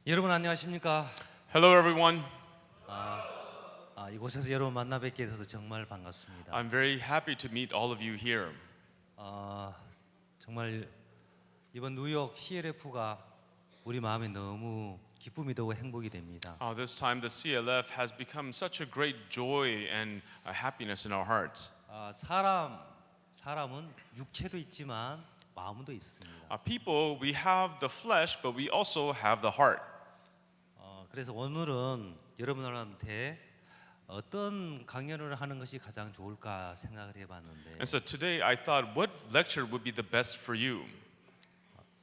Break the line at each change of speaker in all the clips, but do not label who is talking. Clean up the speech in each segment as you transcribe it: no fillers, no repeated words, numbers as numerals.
여러분 안녕하십니까?
Hello, everyone.
이곳에서 여러분 만나 뵙게 돼서 정말 반갑습니다.
I'm very happy to meet all of you here.
정말 이번 뉴욕 CLF가 우리 마음에 너무 기쁨이 되고 행복이 됩니다.
This time, the CLF has become such a great joy and a happiness in our hearts.
사람은 육체도 있지만 마음도 있습니다.
People, we have the flesh, but we also have the heart.
그래서 오늘은 여러분들한테 어떤 강연을 하는 것이 가장 좋을까 생각을 해봤는데
And so today, I thought, what lecture would be the best for you?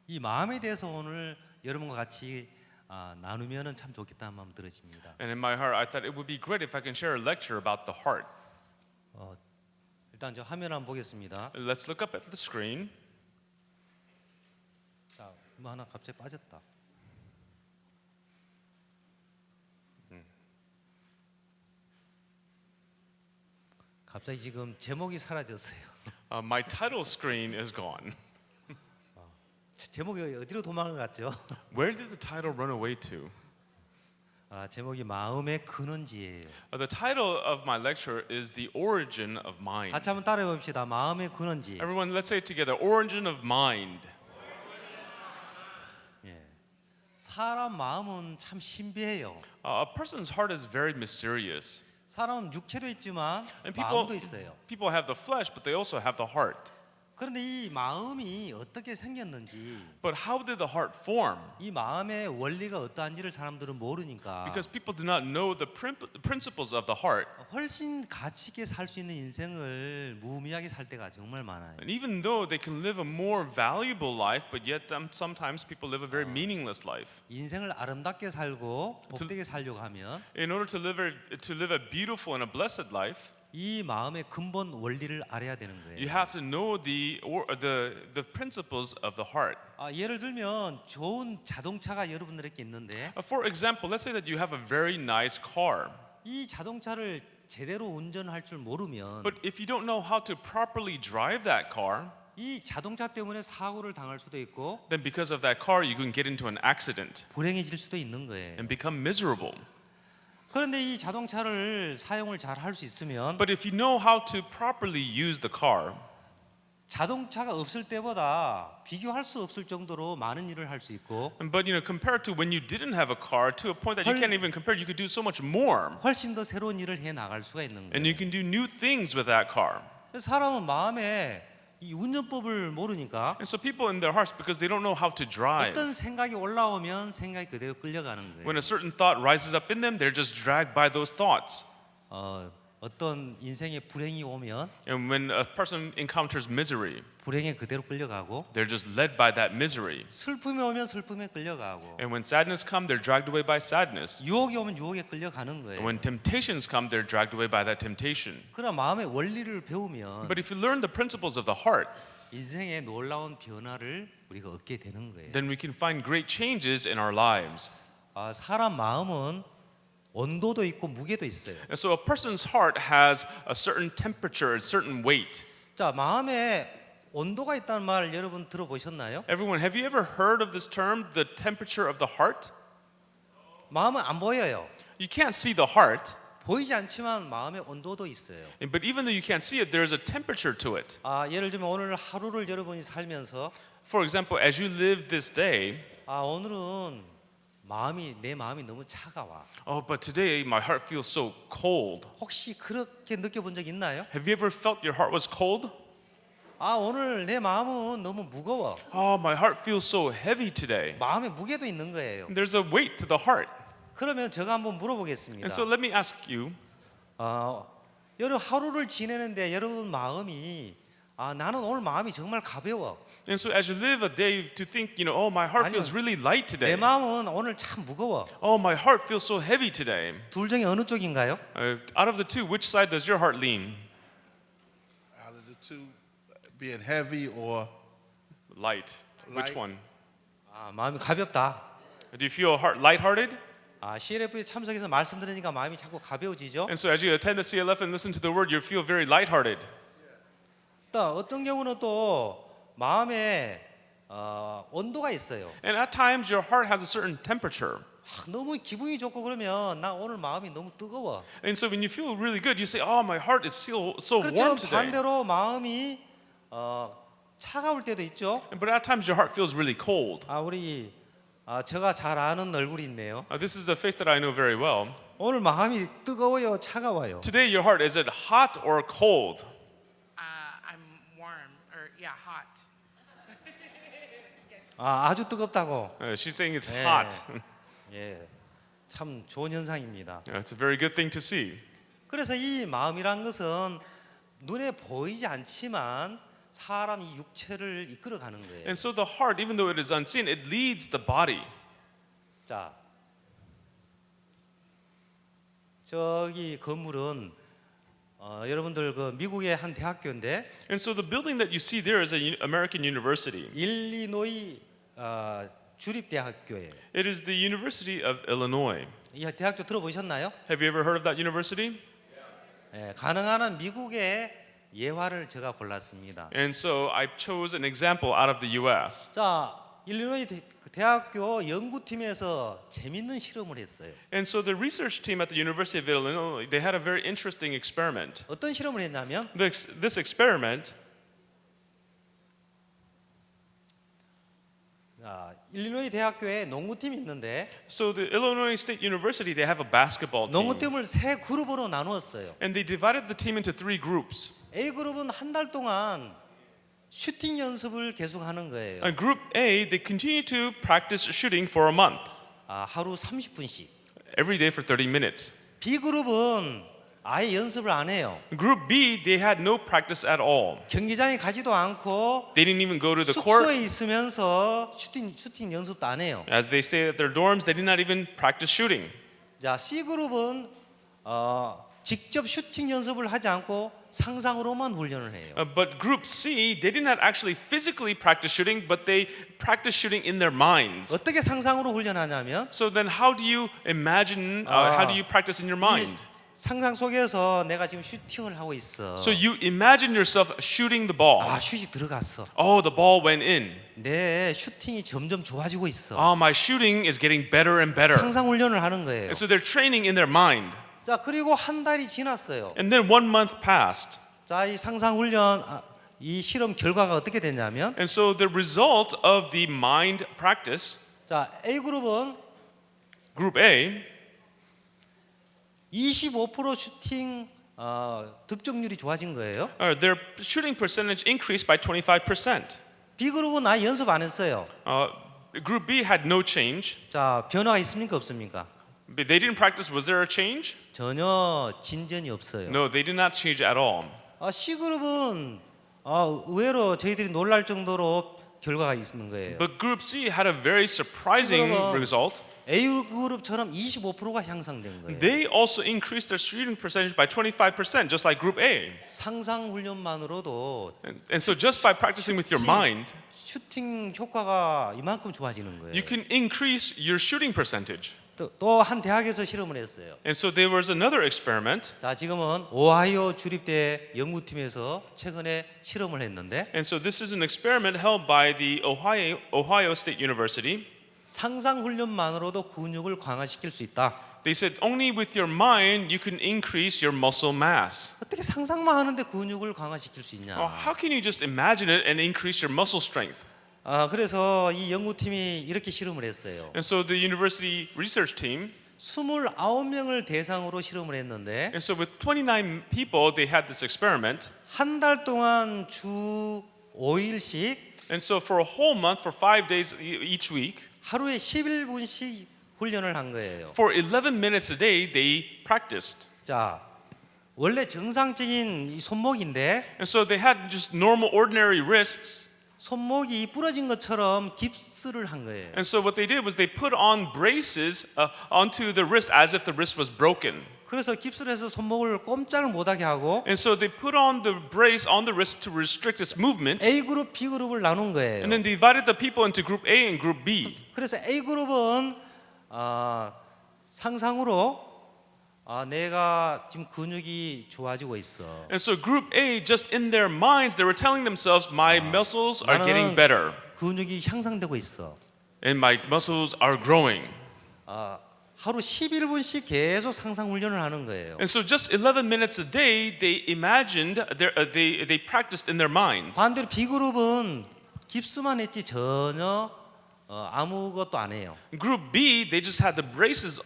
이 마음에 대해서 오늘 여러분과 같이 나누면은 참 좋겠다는 마음 들어집니다.
And in my heart, I thought it would be great if I can share a lecture about the heart.
일단 저 화면 한번 보겠습니다.
Let's look up at the screen.
자, 뭐 하나 갑자기 빠졌다. 갑자기 지금 제목이 사라졌어요.
My title screen is gone.
제목이 어디로 도망을 갔죠?
Where did the title run away to?
제목이 마음의 근원지예요.
The title of my lecture is The Origin of Mind.
같이 한번 따라해 봅시다. 마음의 근원지.
Everyone, let's say it together. Origin of mind.
사람 마음은 참 신비해요.
A person's heart is very mysterious.
사람은 육체도 있지만
And
마음도 있어요.
people have the flesh, but they also have the heart.
그런데 이 마음이 어떻게 생겼는지,
But how did the heart form?
이 마음의 원리가 어떠한지를 사람들은 모르니까
Because people do not know the principles of the heart.
훨씬 가치 있게 살 수 있는 인생을 무의미하게 살 때가 정말 많아요.
And even though they can live a more valuable life, but yet sometimes people live a very meaningless life.
인생을 아름답게 살고 복되게 살려고 하면
In order to live a beautiful and a blessed life,
이 마음의 근본 원리를 알아야 되는
you
거예요.
have to know the principles of the heart.
예를 들면 좋은 자동차가 여러분들에게 있는데
For example, let's say that you have a very nice car.
이 자동차를 제대로 운전할 줄 모르면
But if you don't know how to properly drive that car,
이 자동차 때문에 사고를 당할 수도 있고
then because of that car, you can get into an accident
불행해질 수도 있는 거예요.
and become miserable.
그런데 이 자동차를 사용을 잘 할 수 있으면
But if you know how to properly use the car,
자동차가 없을 때보다 비교할 수 없을 정도로 많은 일을 할 수 있고
but compared to when you didn't have a car, to a point that you can't even compare, you could do so much more,
훨씬 더 새로운 일을 해 나갈 수가 있는
and
거예요.
you can do new things with that car.
사람은 마음에 이 운전법을 모르니까
And so people in their hearts, because they don't know how to drive,
어떤 생각이 올라오면 생각이 그대로 끌려가는 거예요.
when a certain thought rises up in them, they're just dragged by those thoughts.
어떤 인생에 불행이 오면
And when a person encounters misery,
불행에 그대로 끌려가고
they're just led by that misery.
슬픔이 오면 슬픔에 끌려가고
And when sadness comes, they're dragged away by sadness.
유혹이 오면 유혹에 끌려가는
And
거예요.
when temptations come, they're dragged away by that temptation.
그러나 마음의 원리를 배우면
But if you learn the principles of the heart,
인생의 놀라운 변화를 우리가 얻게 되는 거예요.
then we can find great changes in our lives.
사람 마음은 온도도 있고 무게도 있어요.
And so a person's heart has a certain temperature, a certain weight.
자, 마음에 온도가 있다는 말 여러분 들어보셨나요?
Everyone, have you ever heard of this term, the temperature of the heart?
마음은 안 보여요.
You can't see the heart,
보이지 않지만 마음의 온도도 있어요.
but even though you can't see it, there's a temperature to it.
예를 들면 오늘 하루를 여러분이 살면서
For example, as you live this day,
오늘은 내 마음이 너무 차가워.
but today my heart feels so cold.
혹시 그렇게 느껴본 적 있나요?
Have you ever felt your heart was cold?
오늘 내 마음은 너무 무거워.
My heart feels so heavy today.
마음의 무게도 있는 거예요.
There's a weight to the heart.
그러면 제가 한번 물어보겠습니다.
And so let me ask you,
여러분 하루를 지내는데 여러분 마음이 나는 오늘 마음이 정말 가벼워.
and so as you live a day to think, my heart
아니요.
feels really light
내
today.
마음은 오늘 참 무거워.
My heart feels so heavy today.
둘 중에 어느 쪽인가요?
Out of the two, which side does your heart lean?
Out of the two, being heavy or
Light. Which
Light.
one?
마음이 가볍다.
Do you feel lighthearted?
CLF에 참석해서 말씀 들으니까 마음이 자꾸 가벼워지죠.
And so as you attend the CLF and listen to the word, you feel very lighthearted.
또 어떤 경우는 또 마음에 온도가 있어요.
And at times your heart has a certain temperature.
너무 기분이 좋고 그러면 나 오늘 마음이 너무 뜨거워.
And so when you feel really good, you say, "Oh, my heart is so warm
그렇지만
today."
반대로 마음이 차가울 때도 있죠.
But at times your heart feels really cold.
우리 제가 잘 아는 얼굴이 있네요.
This is a face that I know very well.
오늘 마음이 뜨거워요, 차가워요?
Today, your heart, is it hot or cold?
I'm warm, or yeah, hot.
아주 뜨겁다고.
She's saying it's
네.
hot.
예, 참 좋은 현상입니다.
It's a very good thing to see.
그래서 이 마음이란 것은 눈에 보이지 않지만 사람이 육체를 이끌어가는 거예요.
And so the heart, even though it is unseen, it leads the body.
자, 저기 건물은 여러분들 그 미국의 한 대학교인데
And so the building that you see there is an American university.
일리노이 주립대학교예요.
It is the University of Illinois.
이 대학교 들어보셨나요?
Have you ever heard of that university?
예, 가능한 한 미국의 예화를 제가 골랐습니다.
And so I chose an example out of the U.S.
자, 일리노이 대학교 연구팀에서 재밌는 실험을 했어요.
And so the research team at the University of Illinois, they had a very interesting experiment.
어떤 실험을 했냐면
This experiment,
일리노이 대학교에 농구팀이 있는데
so the Illinois State University, they have a basketball team.
농구팀을 세 그룹으로 나누었어요.
And they divided the team into 3 groups.
A 그룹은 한 달 동안 슈팅 연습을 계속하는 거예요.
And Group A, they continue to practice shooting for a month,
하루 30분씩.
every day for 30 minutes.
B 그룹은 아예 연습을 안 해요.
Group B, they had no practice at all.
경기장에 가지도 않고
They didn't even go to the court.
숙소에 있으면서 슈팅 연습도 안 해요.
As they stayed at their dorms, they did not even practice shooting.
자, C 그룹은 직접 슈팅 연습을 하지 않고 상상으로만 훈련을 해요.
But Group C, they did not actually physically practice shooting, but they practiced shooting in their minds.
어떻게 상상으로 훈련하냐면
So then how do you imagine, how do you practice in your mind?
상상 속에서 내가 지금 슈팅을 하고 있어.
So you imagine yourself shooting the ball.
슛이 들어갔어.
Oh, the ball went in.
내 슈팅이 점점 좋아지고 있어.
Oh, my shooting is getting better and better.
상상 훈련을 하는 거예요.
And so they're training in their mind.
자, 그리고 한 달이 지났어요.
And then 1 month passed.
자, 이 상상 훈련 이 실험 결과가 어떻게 됐냐면
And so the result of the mind practice,
자, A 그룹은
Group A,
25% 슈팅 득점률이 좋아진 거예요.
their shooting percentage increased by 25%.
B 그룹은 아예 연습 안 했어요.
Group B had no change.
자, 변화가 있습니까 없습니까?
But they didn't practice. Was there a change?
전혀 진전이 없어요.
No, they did not change at all.
C 그룹은 의외로 저희들이 놀랄 정도로 결과가 있는 거예요.
But Group C had a very surprising
그러면-
result.
A 그룹처럼 25%가 향상된 거예요.
They also increased their shooting percentage by 25%, just like Group A.
상상 훈련만으로도
And so just by practicing with your mind,
슈팅 효과가 이만큼 좋아지는 거예요.
you can increase your shooting percentage.
또 한 대학에서 실험을 했어요.
And so there was another experiment.
자, 지금은 오하이오 주립대 연구팀에서 최근에 실험을 했는데
And so this is an experiment held by the Ohio State University.
상상 훈련만으로도 근육을 강화시킬 수 있다.
They said only with your mind you can increase your muscle mass.
어떻게 상상만 하는데 근육을 강화시킬 수 있냐?
How can you just imagine it and increase your muscle strength?
그래서 이 연구팀이 이렇게 실험을 했어요.
And so the university research team,
29명을 대상으로 실험을 했는데
and so with 29 people, they had this experiment.
한 달 동안 주 5일씩
And so for a whole month, for 5 days each week,
하루에 11분씩 훈련을 한 거예요.
for 11 minutes a day, they practiced.
자, 원래 정상적인 이 손목인데
And so they had just normal, ordinary wrists.
손목이 부러진 것처럼 깁스를 한 거예요.
And so what they did was they put on braces onto the wrist as if the wrist was broken.
그래서 깁스를 해서 손목을 꼼짝을 못하게 하고
And so they put on the brace on the wrist to restrict its movement.
A 그룹, B 그룹을 나눈 거예요.
And then they divided the people into Group A and Group B.
그래서 A 그룹은 상상으로 내가 지금 근육이 좋아지고 있어.
And so Group A, just in their minds, they were telling themselves, my muscles are getting better
근육이 향상되고 있어.
and my muscles are growing.
하루 11분씩 계속 상상 훈련을 하는 거예요.
And so just 11 minutes a day, they imagined, they practiced in their minds.
반대로 B그룹은 깁스만 했지 전혀 아무것도 안 해요.
Group B, they just had the brace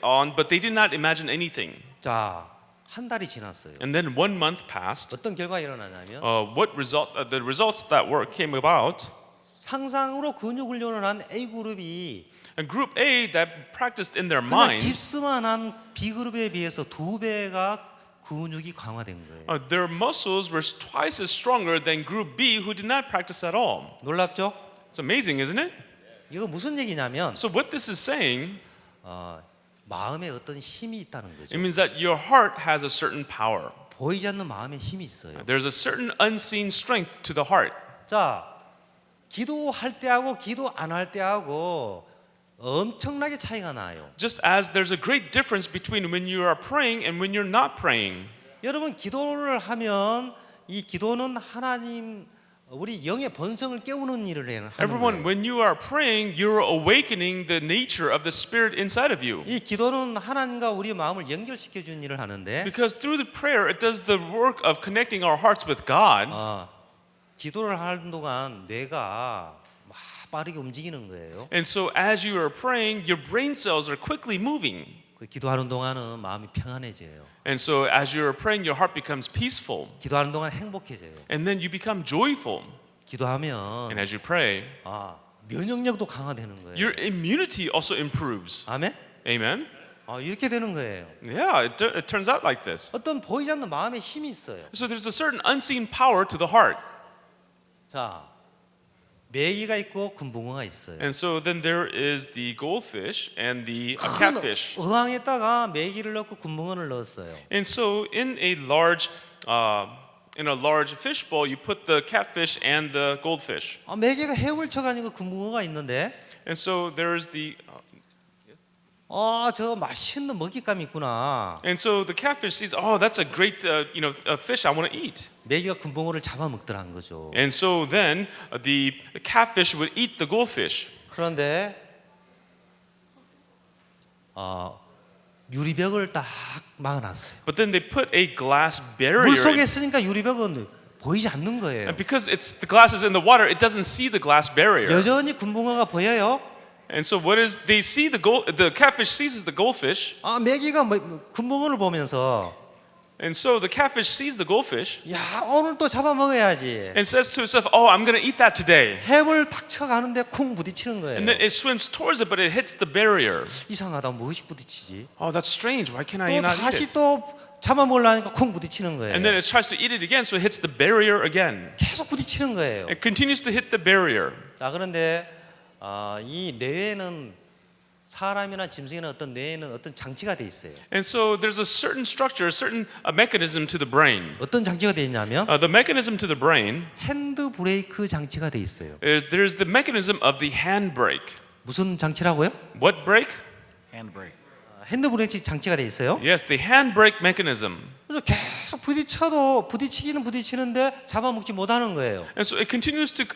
on, but they did not imagine anything.
자, 한 달이 지났어요.
And then 1 month passed.
어떤 결과가 일어나냐면
The results that came about.
상상으로 근육 훈련을 한 A그룹이
And Group A that practiced in their
그냥
minds,
깁스만 한 B그룹에 비해서 2배가 근육이 강화된 거예요.
their muscles were twice as stronger than Group B, who did not practice at all.
놀랍죠?
It's amazing, isn't it?
이거 무슨 얘기냐면
So what this is saying,
마음에 어떤 힘이 있다는
it
거죠.
means that your heart has a certain power.
보이지 않는 마음에 힘이 있어요.
There's a certain unseen strength to the heart.
자, 기도할 때하고 기도 안 할 때하고 엄청나게 차이가 나요.
Just as there's a great difference between when you are praying and when you're not praying.
여러분 기도를 하면 이 기도는 하나님 우리 영의 본성을 깨우는 일을 하는
Everyone,
거예요.
when you are praying, you're awakening the nature of the Spirit inside of you.
이 기도는 하나님과 우리의 마음을 연결시켜 주는 일을 하는데
Because through the prayer, it does the work of connecting our hearts with God.
기도를 하는 동안 뇌가 막 빠르게 움직이는 거예요.
And so as you are praying, your brain cells are quickly moving.
그 기도하는 동안은 마음이 평안해져요.
And so as you are praying, your heart becomes peaceful.
기도하는 동안 행복해져요.
And then you become joyful.
기도하면
And as you pray,
면역력도 강화되는 거예요.
your immunity also improves.
아멘?
Amen?
이렇게 되는 거예요.
Yeah, it turns out like this.
어떤 보이지 않는 마음에 힘이 있어요.
So there's a certain unseen power to the heart.
자, 메기가 있고 금붕어가 있어요.
And so then there is the goldfish and the
큰
catfish.
어항에다가 메기를 넣고 금붕어를 넣었어요.
And so in a large fish bowl, you put the catfish and the goldfish.
메기가 헤엄을 쳐가지고 금붕어가 있는데,
And so there's the
저 맛있는 먹잇감이 있구나.
and so the catfish sees, oh, that's a great a fish I want to eat.
메기가 금붕어를 잡아먹더라는 거죠.
And so then the catfish would eat the goldfish.
그런데 유리벽을 딱 막아놨어요.
But then they put a glass
물
barrier.
속에 있으니까 유리벽은 보이지 않는 거예요.
And because it's the glass is in the water, it doesn't see the glass barrier.
여전히 금붕어가 보여요.
And so what is they see the catfish sees the goldfish.
메기가 금붕어를 보면서
And so the catfish sees the goldfish
야 오늘 또 잡아먹어야지.
and says to itself, "Oh, I'm going to eat that today."
햄을 탁 쳐가는데 쿵 부딪히는 거예요.
And then it swims towards it, but it hits the barrier.
이상하다 무엇이 부딪히지?
Oh, that's strange. Why can I
또
not eat
다시
it?
또 잡아먹으려니까 쿵 부딪히는 거예요.
And then it tries to eat it again, so it hits the barrier again.
계속 부딪히는 거예요.
It continues to hit the barrier.
자 그런데 이 뇌에는 사람이나 짐승이나 어떤 뇌에는 어떤 장치가 돼 있어요.
And so there's a certain structure, a certain mechanism to the brain.
어떤 장치가 돼 있냐면
The mechanism to the brain,
핸드 브레이크 장치가 돼 있어요.
there's the mechanism of the handbrake.
무슨 장치라고요?
What brake?
핸드 브레이크 장치가 돼 있어요.
Yes, the handbrake mechanism.
그래서 계속 부딪히기는 부딪히는데 잡아먹지 못하는 거예요.
And so it continues to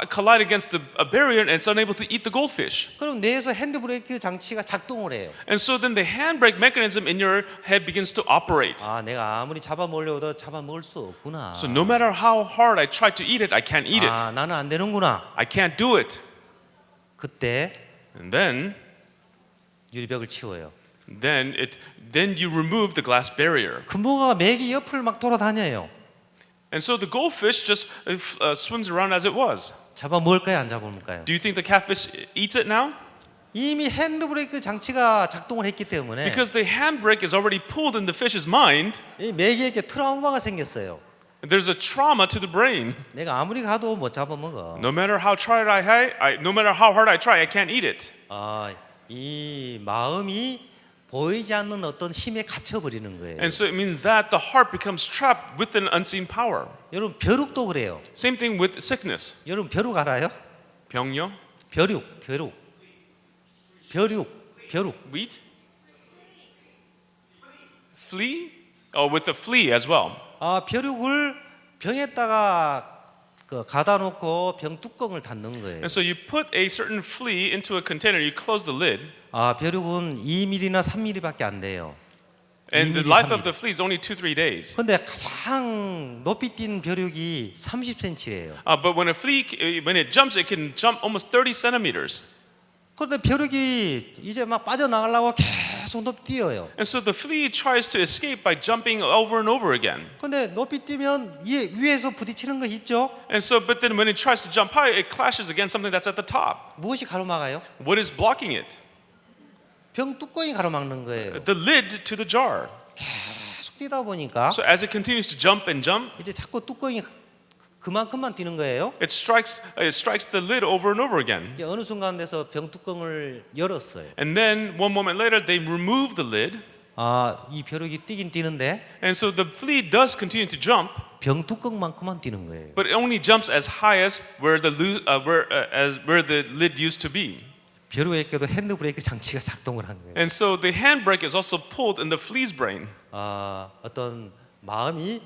collide against a barrier and it's unable to eat the goldfish.
그럼 뇌에서 핸드 브레이크 장치가 작동을 해요.
And so then the handbrake mechanism in your head begins to operate.
내가 아무리 잡아먹으려도 잡아먹을 수 없구나.
So no matter how hard I try to eat it, I can't eat it.
나는 안 되는구나.
I can't do it.
그때
And then
유리벽을 치워요.
then you remove the glass barrier.
금붕어가 메기 옆을 막 돌아다녀요.
And so the goldfish just swims around as it was.
잡아먹을까요, 안 잡아먹을까요?
Do you think the catfish eats it now?
이미 핸드 브레이크 장치가 작동을 했기 때문에
Because the handbrake is already pulled in the fish's mind.
이 메기에게 트라우마가 생겼어요.
There's a trauma to the brain.
내가 아무리 가도 못 잡아먹어.
No matter how no matter how hard I try, I can't eat it.
이 마음이 보이지 않는 어떤 힘에 갇혀버리는 거예요.
And so it means that the heart becomes trapped with an unseen power.
여러분 벼룩도 그래요.
Same thing with sickness.
여러분 벼룩 알아요?
병요?
벼룩.
Wheat? Flea? Oh, with the flea as well.
벼룩을 병에다가 가다 놓고 병 뚜껑을 닫는 거예요.
And so you put a certain flea into a container, you close the lid.
벼룩은 2mm나 3mm밖에 안 돼요.
And the
2mm,
life of
3mm.
the flea is only 2-3 days.
근데 가장 높이 뛴 벼룩이 30cm예요.
But when a flea, when it can jump almost 30 centimeters.
그런데 벼룩이 이제 막 빠져나가려고 계속 높이 뛰어요.
And so the flea tries to escape by jumping over and over again.
근데 높이 뛰면 위에서 부딪히는 거 있죠?
And so, but then when it tries to jump high, it clashes against something that's at the top.
무엇이 가로막아요?
What is blocking it?
병 뚜껑이 가로막는 거예요.
The lid to the jar.
계속 뛰다 보니까
So as it continues to jump and jump,
이제 자꾸 뚜껑이 그만큼만 뛰는 거예요.
it strikes the lid over and over again.
이제 어느 순간 돼서 병 뚜껑을 열었어요.
And then one moment later, they remove the lid.
이 벼룩이 뛰긴 뛰는데
And so the flea does continue to jump,
병 뚜껑만큼만 뛰는 거예요.
but it only jumps as high as where the lid used to be.
벼룩에게도 핸드 브레이크 장치가 작동을 한 거예요.
And so the handbrake is also pulled in the flea's brain.
어떤 마음이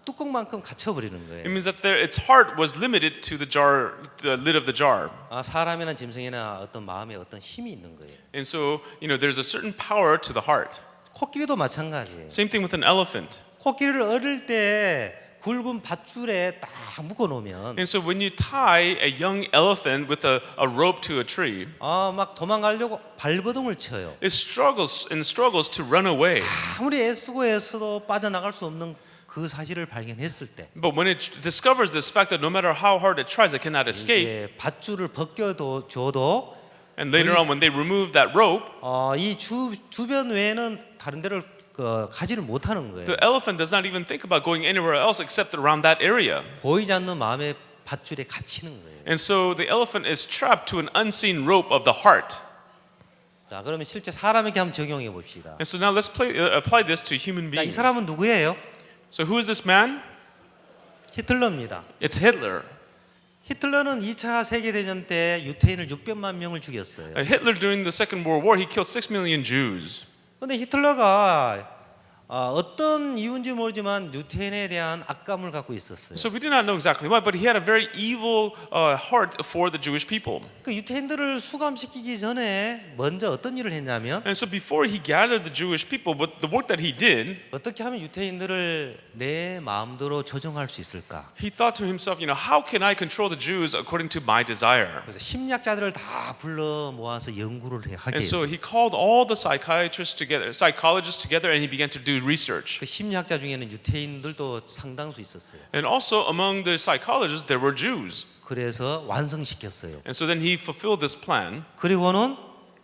뚜껑만큼 갇혀버리는
It
거예요.
means that its heart was limited to the jar, the lid of the jar.
사람이나 짐승이나 어떤 마음에 어떤 힘이 있는 거예요.
And so, there's a certain power to the heart.
코끼리도 마찬가지예요.
Same thing with an elephant.
코끼리를 어릴 때 굵은 밧줄에 딱 묶어 놓으면
And so when you tie a young elephant with a rope to a tree,
막 도망가려고 발버둥을 쳐요.
it struggles to run away.
아무리 애쓰고 애써도 빠져나갈 수 없는 그 사실을 발견했을 때
But when it discovers this fact that no matter how hard it tries, it cannot escape,
이제 밧줄을 벗겨도 줘도
and later on when they remove that rope,
이 주변 외에는 다른 데를 가지를 못하는 거예요.
the elephant does not even think about going anywhere else except around that area.
보이지 않는 마음의 밧줄에 갇히는 거예요.
And so the elephant is trapped to an unseen rope of the heart.
자, 그러면 실제 사람에게 한번 적용해 봅시다.
And so now let's apply this to human
자, 이
beings.
사람은 누구예요?
So who is this man?
히틀러입니다.
It's Hitler.
히틀러는 2차 세계대전 때 유태인을 600만 명을 죽였어요.
Hitler during the Second World War, he killed 6 million Jews.
근데 히틀러가 어떤 이유인지 모르지만 유태인에 대한 악감을 갖고 있었어요.
So we do not know exactly why, but he had a very evil heart for the Jewish people.
그 유태인들을 수감시키기 전에 먼저 어떤 일을 했냐면
And so before he gathered the Jewish people, but the work that he did,
어떻게 하면 유태인들을 내 마음대로 조정할 수 있을까?
he thought to himself, how can I control the Jews according to my desire?
그래서 심리학자들을 다 불러 모아서 연구를 하게
And so
했어요.
he called all the psychologists together, and he began to do research.
그 심리학자 중에는 유태인들도 상당수 있었어요.
And also among the psychologists, there were Jews.
그래서 완성시켰어요.
And so then he fulfilled this plan,
그리고는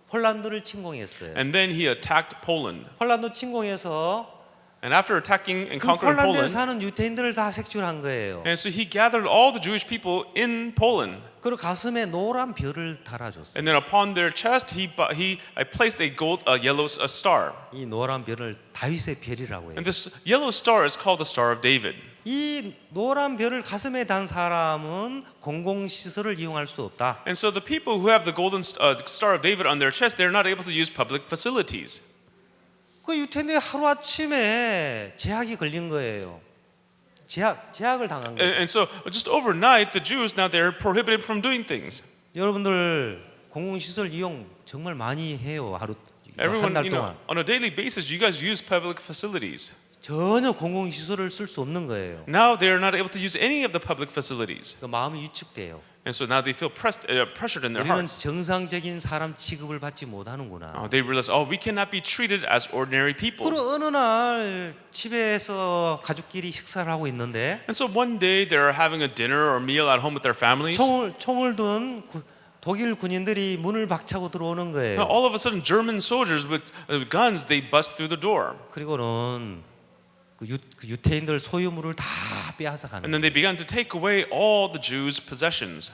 폴란드를 침공했어요.
and then he attacked Poland.
폴란드 침공해서
And after attacking and
그
conquering
폴란드에
Poland,
사는 유태인들을 다 색출한 거예요.
and so he gathered all the Jewish people in Poland.
그리고 가슴에 노란 별을 달아줬어요.
And then upon their chest, he placed a yellow star.
이 노란 별을 다윗의 별이라고 해요.
And this yellow star is called the Star of David.
이 노란 별을 가슴에 단 사람은 공공시설을 이용할 수 없다.
And so the people who have the golden Star of David on their chest, they're not able to use public facilities.
그 유태인들이 하루 아침에 제약이 걸린 거예요. 제약을 당한 거예요.
And so just overnight, the Jews now they're prohibited from doing things.
여러분들 공공시설 이용 정말 많이 해요. 하루 한
Everyone,
달 동안
on a daily basis, you guys use public facilities.
전혀 공공시설을 쓸 수 없는 거예요.
Now they are not able to use any of the public facilities.
그 마음이 위축돼요.
And so now they feel pressured in their
우리는
hearts.
정상적인 사람 취급을 받지 못하는구나.
They realize, we cannot be treated as ordinary people.
그리고 어느 날 집에서 가족끼리 식사를 하고 있는데
And so one day they're having a dinner or meal at home with their families.
총을 든 독일 군인들이 문을 박차고 들어오는
Now,
거예요.
all of a sudden, German soldiers with guns, they bust through the door.
그리고는 그 유태인들 소유물을 다 빼앗아 가는
And then they began to take away all the Jews' possessions.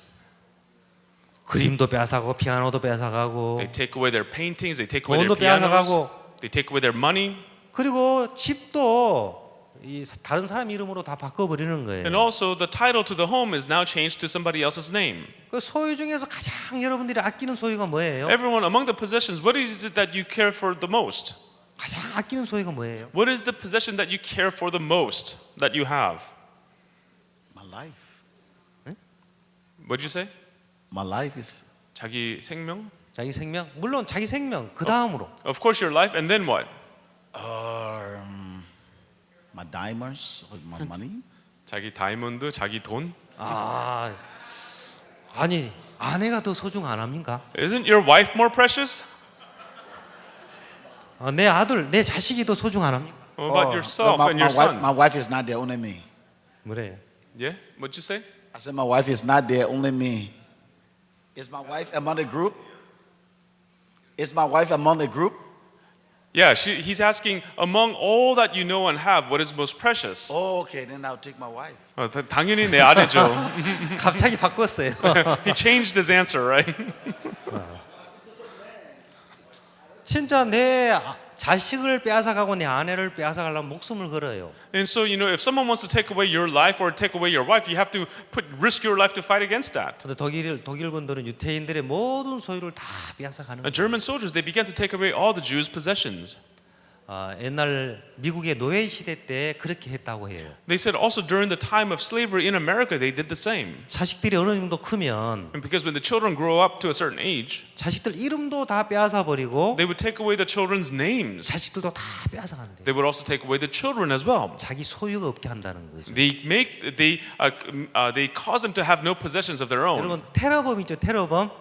그림도 빼앗아가고 피아노도 빼앗아가고
They take away their paintings, they take away their
돈도
pianos,
빼앗아가고
they take away their money.
그리고 집도 이 다른 사람 이름으로 다 바꿔버리는
And
거예요.
also, the title to the home is now changed to somebody else's name.
그 소유 중에서 가장 여러분들이 아끼는 소유가 뭐예요?
Everyone, among the possessions, what is it that you care for the most?
가장 아끼는 소유가 뭐예요?
What is the possession that you care for the most that you have?
My life.
What'd you say?
My life is
자기 생명?
자기 생명, 물론 자기 생명 그 다음으로
Of course, your life, and then what?
My diamonds or my money.
자기 다이몬드, 자기 돈.
아니 아내가 더 소중 안 합니까?
Isn't your wife more precious?
내 아들, 내 자식이 더 소중 안 합니까?
What about yourself
my,
and
my
your son?
my wife is not there, only me.
뭐래?
Yeah, what'd you say?
I said my wife is not there, only me. Is my wife among the group? Is my wife among the group?
Yeah, he's asking among all that you know and have, what is most precious?
Oh, okay, then I'll take my wife.
당연히 내 아내죠.
갑자기 바꿨어요.
He changed his answer, right?
진짜 내 자식을 빼앗아가고 내 아내를 빼앗아가려면 목숨을 걸어요.
And so, if someone wants to take away your life or take away your wife, you have to risk your life to fight against that.
근데 독일군들은 유태인들의 모든 소유를 다 빼앗아가는 거예요.
German soldiers, they began to take away all the Jews' possessions.
옛날 미국의 노예 시대 때 그렇게 했다고 해요.
They said also during the time of slavery in America, they did the same.
자식들이 어느 정도 크면
And because when the children grow up to a certain age,
자식들 이름도 다 빼앗아 버리고
they would take away the children's names.
자식들도 다 빼앗아 간대요.
They would also take away the children as well.
자기 소유가 없게 한다는 거죠.
They cause them to have no possessions of their own.
여러분 테러범 있죠, 테러범.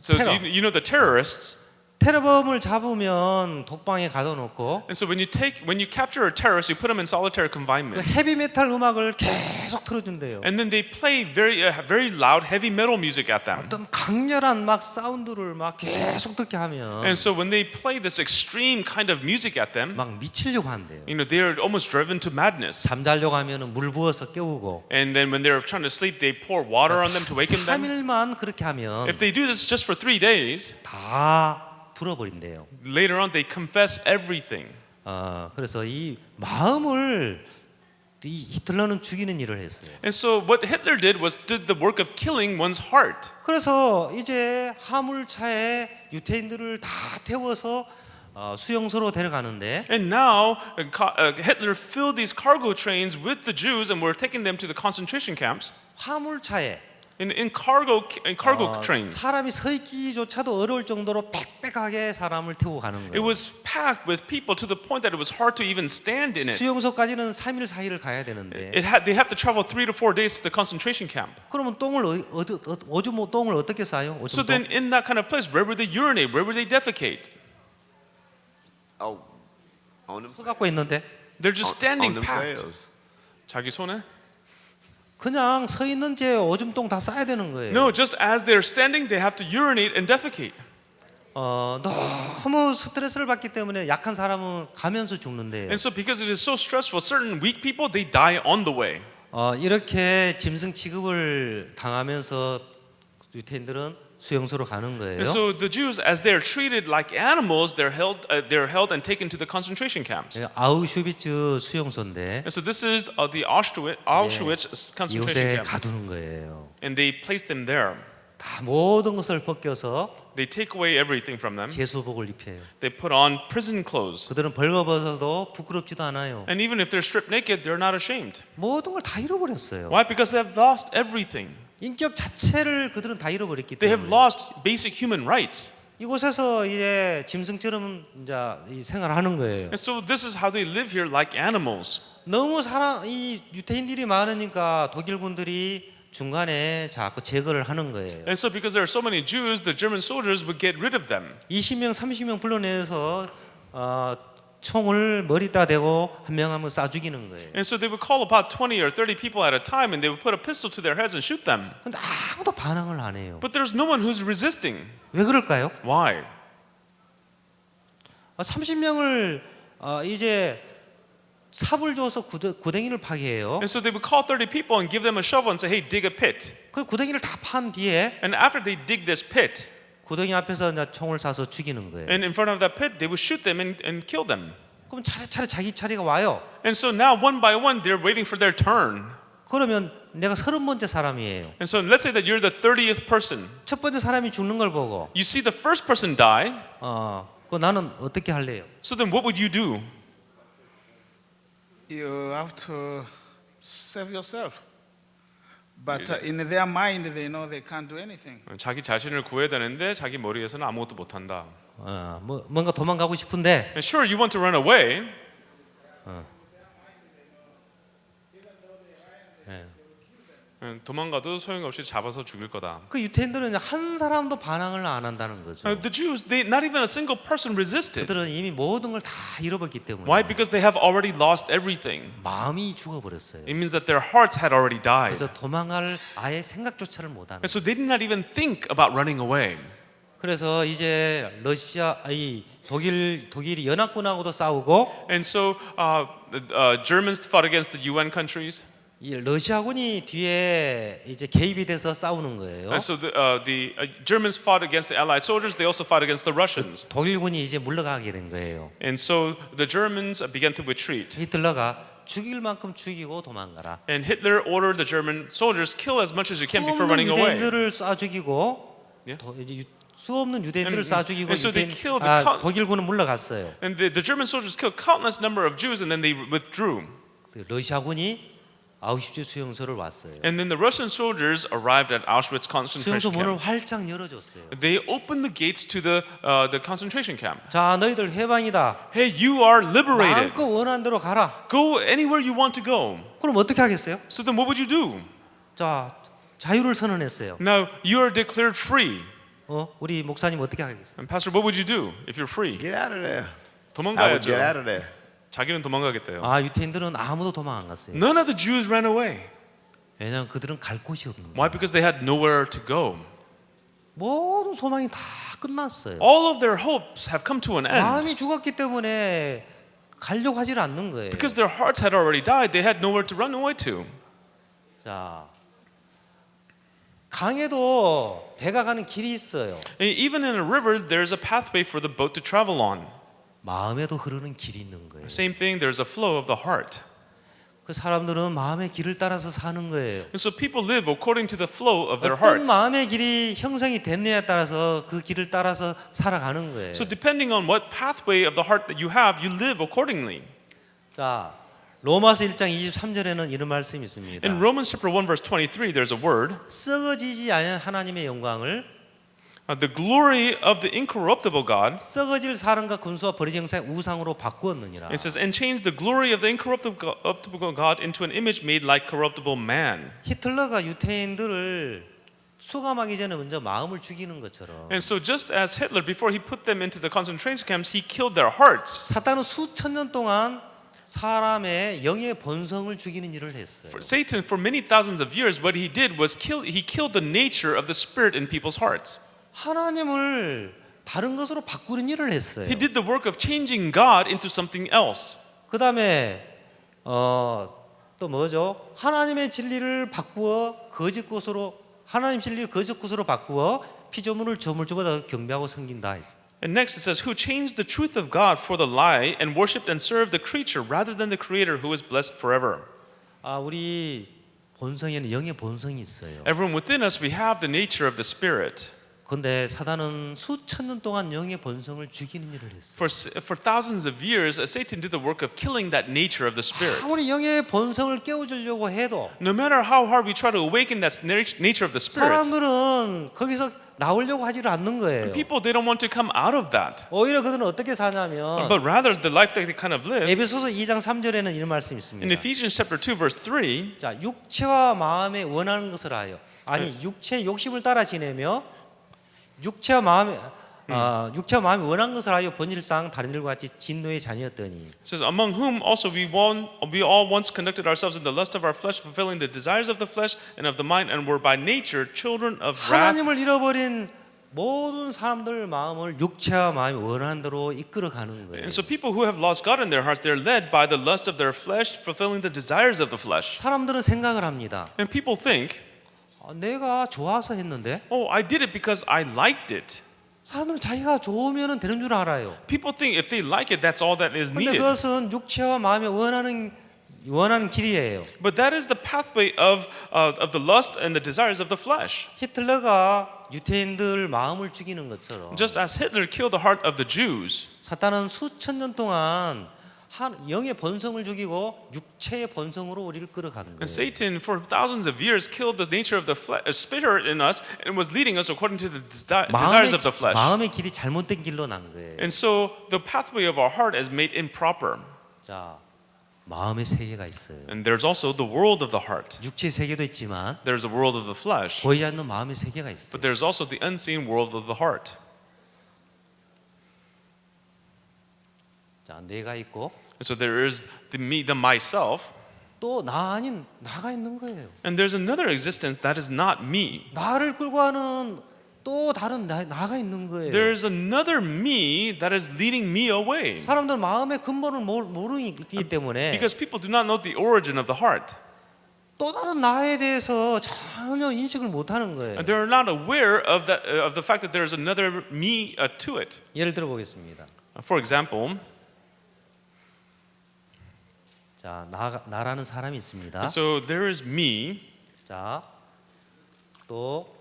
So
terror.
you know the terrorists.
테러범을 잡으면 독방에 가둬놓고
And so when you capture a terrorist, you put them in solitary
그
confinement.
헤비메탈 음악을 계속 틀어준대요.
And then they play very loud heavy metal music at them.
어떤 강렬한 막 사운드를 막 계속 듣게 하면
And so when they play this extreme kind of music at them,
막 미치려고 한대요.
they are almost driven to madness.
잠자려고 하면은 물 부어서 깨우고.
And then when they're trying to sleep, they pour water on them to waken them.
3일만 그렇게 하면
If they do this just for 3 days,
다 불어버린대요.
later on they confess everything.
그래서 이 마음을 이 히틀러는 죽이는 일을 했어요.
And so what Hitler did the work of killing one's heart.
그래서 이제 화물차에 유태인들을 다 태워서 수용소로 데려가는데
And now Hitler filled these cargo trains with the Jews and were taking them to the concentration camps.
화물차에
In cargo trains.
사람이 서 있기조차도 어려울 정도로 빽빽하게 사람을 태우고 가는
It
거예요.
was packed with people to the point that it was hard to even stand in it.
수용소까지는 3일 4일을 가야 되는데
They have to travel 3 to 4 days to the concentration camp.
그러면 오줌 똥을 어떻게 싸요?
So
오줌
then
똥?
in that kind of place, where would they urinate? Where would they defecate?
Oh, on
서 갖고 있는데
They're just standing
on
packed.
themselves.
자기 손에?
그냥 서 있는 채 오줌 똥 다 싸야 되는 거예요.
No, just as they're standing, they have to urinate and defecate.
너무 스트레스를 받기 때문에 약한 사람은 가면서 죽는데요.
And so because it is so stressful, certain weak people, they die on the way.
이렇게 짐승 취급을 당하면서 유태인들은 수용소로 가는 거예요.
And so the Jews, as they're treated like animals, they're held and taken to the concentration camps.
아우슈비츠 수용소인데
And so this is the Auschwitz concentration
이곳에
camp.
가두는 거예요.
And they place them there.
다 모든 것을 벗겨서
They take away everything from them.
제수복을 입혀요.
They put on prison clothes.
그들은 벌거벗어도 부끄럽지도 않아요.
And even if they're stripped naked, they're not ashamed.
모든 걸 다 잃어버렸어요.
Why? Because they have lost everything.
인격 자체를 그들은 다 잃어버렸기
They have
때문에
lost basic human rights.
이곳에서 이제 짐승처럼 이제 이 생활하는 거예요.
And so this is how they live here like animals.
너무 이 유태인들이 많으니까 독일군들이 중간에 자꾸 제거를 하는 거예요.
And so because there are so many Jews, the German soldiers would get rid of them.
20명, 30명 불러내서 총을 머리다 대고 한 명 하면 쏴 죽이는 거예요.
And so they would call about 20 or 30 people at a time and they would put a pistol to their heads and shoot them.
근데 아무도 반항을 안 해요.
But there's no one who's resisting.
왜 그럴까요?
Why?
30명을 이제 삽을 줘서 구덩이를 파괴해요.
And so they would call 30 people and give them a shovel and say, hey, dig a pit.
그 구덩이를 다 판 뒤에
And after they dig this pit,
구덩이 앞에서 이제 총을 쏴서 죽이는 거예요.
and in front of that pit, they would shoot them and kill them.
그럼 차례차례 자기 차례가 와요.
And so now one by one, they're waiting for their turn.
그러면 내가 30번째 사람이에요.
And so let's say that you're the 30th person.
첫 번째 사람이 죽는 걸 보고
You see the first person die.
그 나는 어떻게 할래요?
So then what would you do?
You have to save yourself.
But in their mind, they know they can't do anything.
자기 자신을 구해야 되는데 자기 머리에서는 아무것도 못한다.
뭔가 도망가고 싶은데
And sure, you want to run away, 도망가도 소용없이 잡아서 죽일 거다.
그 유태인들은 한 사람도 반항을 안 한다는 거죠.
The Jews, not even a single person resisted.
그들은 이미 모든 걸 다 잃어버렸기 때문에
Why? Because they have already lost everything.
마음이 죽어버렸어요.
It means that their hearts had already died.
그래서 도망갈 아예 생각조차를 못하는.
And so they did not even think about running away.
그래서 이제 독일이 연합군하고도 싸우고
And so the Germans fought against the UN countries.
이 러시아군이 뒤에 이제 개입이 돼서 싸우는 거예요.
And so the Germans fought against the Allied soldiers. They also fought against the Russians.
독일군이 이제 물러가게 된 거예요.
And so the Germans began to retreat.
히틀러가 죽일 만큼 죽이고 도망가라.
And Hitler ordered the German soldiers kill as much as you can before
수없는
running away.
유대인들을 쏴 죽이고
예?
수없는 유대인들을 쏴 죽이고
and so they killed the
독일군은 물러갔어요.
And the German soldiers killed countless number of Jews, and then they withdrew.
러시아군이 아우슈비츠 수용소를 왔어요.
And then the Russian soldiers arrived at Auschwitz concentration
수용소 문을
camp.
활짝 열어줬어요.
They opened the gates to the concentration camp.
자, 너희들 해방이다.
Hey, you are liberated.
마음껏 원하는 대로 가라.
Go anywhere you want to go.
그럼 어떻게 하겠어요?
So then, what would you do?
자, 자유를 선언했어요.
Now you are declared free.
우리 목사님 어떻게 하겠어요?
And Pastor, what would you do if you're free?
Get out of there. I would
도망가야죠.
get out of there.
자기는 도망가겠대요.
유태인들은 아무도 도망 안 갔어요.
None of the Jews ran away.
왜냐하면 그들은 갈 곳이 없는 거예요.
Why? Because they had nowhere to go.
모든 소망이 다 끝났어요.
All of their hopes have come to an end.
마음이 죽었기 때문에 가려고 하질 않는 거예요.
Because their hearts had already died, they had nowhere to run away to.
자, 강에도 배가 가는 길이 있어요.
Even in a river, there's a pathway for the boat to travel on.
마음에도 흐르는 길이 있는 거예요.
Same thing, there's a flow of the heart.
그 사람들은 마음의 길을 따라서 사는 거예요.
And so people live according to the flow of their
어떤
hearts.
마음의 길이 형성이 됐느냐에 따라서 그 길을 따라서 살아가는 거예요.
So depending on what pathway of the heart that you have, you live accordingly.
자, 로마서 1장 23절에는 이런 말씀이 있습니다.
In Romans chapter 1 verse 23, there's a word,
썩어지지 않은 하나님의 영광을
the glory of the incorruptible God.
썩어질 사람과 군수와 버리진 형상 우상으로 바꾸었느니라.
It says, and changed the glory of the incorruptible God into an image made like corruptible man.
히틀러가 유태인들을 수감하기 전에 먼저 마음을 죽이는 것처럼
And so just as Hitler, before he put them into the concentration camps, he killed their hearts.
사탄은 수천 년 동안 사람의 영의 본성을 죽이는 일을 했어요.
For Satan, for many thousands of years, what he did was he killed the nature of the spirit in people's hearts.
하나님을 다른 것으로 바꾸는 일을 했어요.
He did the work of changing God into something else.
그다음에 또 뭐죠? 하나님의 진리를 바꾸어 거짓 것으로 하나님 진리를 거짓 것으로 바꾸어 피조물을 저물주보다 경배하고 섬긴다 했어요.
And next it says, who changed the truth of God for the lie and worshipped and served the creature rather than the Creator who is blessed forever.
우리 본성에는 영의 본성이 있어요.
Everyone within us, we have the nature of the Spirit.
그런데 사단은 수천 년 동안 영의 본성을 죽이는 일을 했어요.
For thousands of years, Satan did the work of killing that nature of the Spirit.
아무리 영의 본성을 깨워주려고 해도
No matter how hard we try to awaken that nature of the Spirit,
사람들은 거기서 나오려고 하지를 않는 거예요.
people, they don't want to come out of that.
오히려 그들은 어떻게 사냐면
But rather, the life that they kind of live,
에베소서 2장 3절에는 이런 말씀이
in
있습니다.
Ephesians chapter 2, verse 3,
자, 육체와 마음에 원하는 것을 하여 육체의 욕심을 따라 지내며 육체와 마음이 원한 것을 하여 본질상 다른 일과 같이 진노의 자녀였더니.
it says, among whom also we all once conducted ourselves in the lust of our flesh, fulfilling the desires of the flesh and of the mind, and were by nature children of wrath.
하나님을 잃어버린 모든 사람들 마음을 육체와 마음이 원하는 대로 이끌어 가는 거예요.
And so people who have lost God in their hearts, they're led by the lust of their flesh, fulfilling the desires of the flesh.
사람들은 생각을 합니다.
And people think,
내가 좋아서 했는데.
oh, I did it because I liked it.
사람들은 자기가 좋으면 되는 줄 알아요.
People think if they like it, that's all that is
그런데
needed.
그것은 육체와 마음이 원하는 길이에요.
But that is the pathway of the lust and the desires of the flesh.
히틀러가 유태인들 마음을 죽이는 것처럼
Just as Hitler killed the heart of the Jews,
사탄은 수천 년 동안 영의 본성을 죽이고 육체의 본성으로 우리를 끌어가는
And
거예요.
Satan, for thousands of years, killed the nature of the spirit in us and was leading us according to the desires of the flesh.
마음의 길이 잘못된 길로 난 거예요.
And so the pathway of our heart is made improper.
자, 마음의 세계가 있어요.
And there's also the world of the heart.
육체 세계도 있지만
There's the world of the flesh,
보이지 않는 마음의 세계가 있어요.
but there's also the unseen world of the heart.
자, 내가 있고
And so there is the me, the myself,
또 나 아닌 나가 있는 거예요.
and there's another existence that is not me.
나를 끌고 가는 또 다른 나가 있는 거예요.
There's another me that is leading me away.
사람들 마음의 근본을 모르기 때문에
Because people do not know the origin of the heart.
또 다른 나에 대해서 전혀 인식을 못 하는 거예요.
And they're not aware of the fact that there's another me to it.
예를 들어 보겠습니다.
For example,
자, 나라는 사람이 있습니다.
so there is me,
자, 또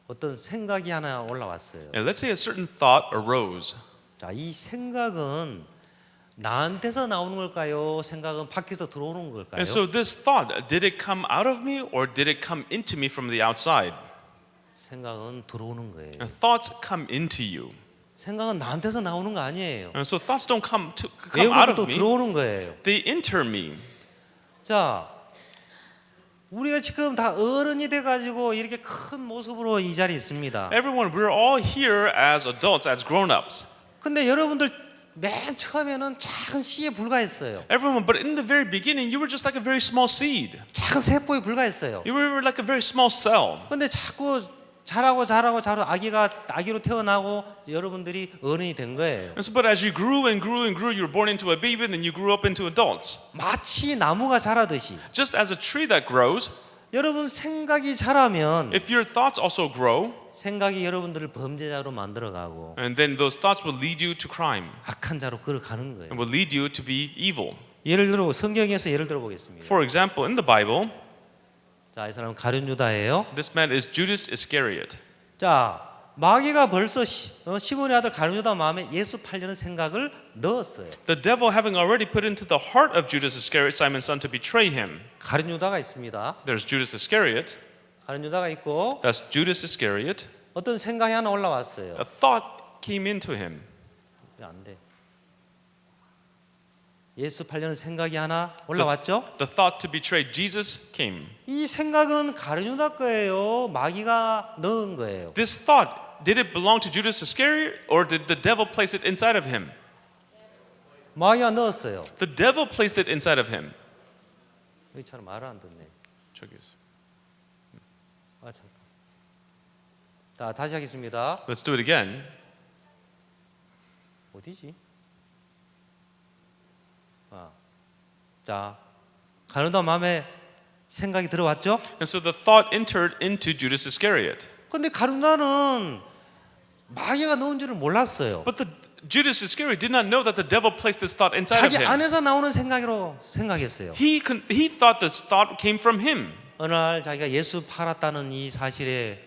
어떤 생각이 하나 올라왔어요.
and let's say a certain thought arose.
자, 이 생각은 나한테서 나오는 걸까요? 생각은 밖에서 들어오는 걸까요?
And so this thought, did it come out of me or did it come into me from the outside?
생각은 들어오는 거예요.
And thoughts come into you.
생각은 나한테서 나오는 거 아니에요.
And so thoughts don't come out
외국으로
of me.
들어오는 거예요.
They enter me.
자, 우리가 지금 다 어른이 돼가지고 이렇게 큰 모습으로 이 자리에 있습니다.
Everyone, we're all here as adults, as grown-ups.
근데 여러분들 맨 처음에는 작은 씨에 불과했어요.
Everyone, but in the very beginning, you were just like a very small seed.
작은 세포에 불과했어요.
You were like a very small cell.
근데 자꾸 자라고 아기로 태어나고 여러분들이 어른이 된 거예요.
And so, but as you grew and grew and grew, you were born into a baby, and then you grew up into adults.
마치 나무가 자라듯이
Just as a tree that grows,
여러분 생각이 자라면
if your thoughts also grow,
생각이 여러분들을 범죄자로 만들어가고
and then those thoughts will lead you to crime
악한 자로 끌어가는 거예요.
and will lead you to be evil.
예를 들어 성경에서 예를 들어 보겠습니다.
For example, in the Bible,
자, 이 사람은 가룟 유다예요.
this man is Judas Iscariot.
자, 마귀가 벌써 시몬의 아들 가룟 유다 마음에 예수 팔려는 생각을 넣었어요.
The devil having already put into the heart of Judas Iscariot, Simon's son, to betray him.
가룟 유다가 있습니다.
There's Judas Iscariot.
가룟 유다가 있고
That's Judas Iscariot.
어떤 생각이 하나 올라왔어요.
A thought came into him.
안 돼. 예수 팔려는 생각이 하나 올라왔죠?
The thought to betray Jesus came.
이 생각은 가룟 유다 거예요. 마귀가 넣은 거예요.
This thought, did it belong to Judas Iscariot or did the devil place it inside of him?
마귀가 넣었어요.
The devil placed it inside of him.
여기 잘 말을 안 듣네. 아, 잠깐. 자, 다시 하겠습니다.
Let's do it again.
어디지? 자, 가룟 유다 마음에 생각이 들어왔죠?
And so the thought entered into Judas Iscariot.
근데 가룟 유다는 마귀가 넣은 줄을 몰랐어요.
But Judas Iscariot did not know that the devil placed this thought inside of
자기
him.
안에서 나오는 생각으로 생각했어요.
He thought this thought came from him.
어느 날 자기가 예수 팔았다는 이 사실에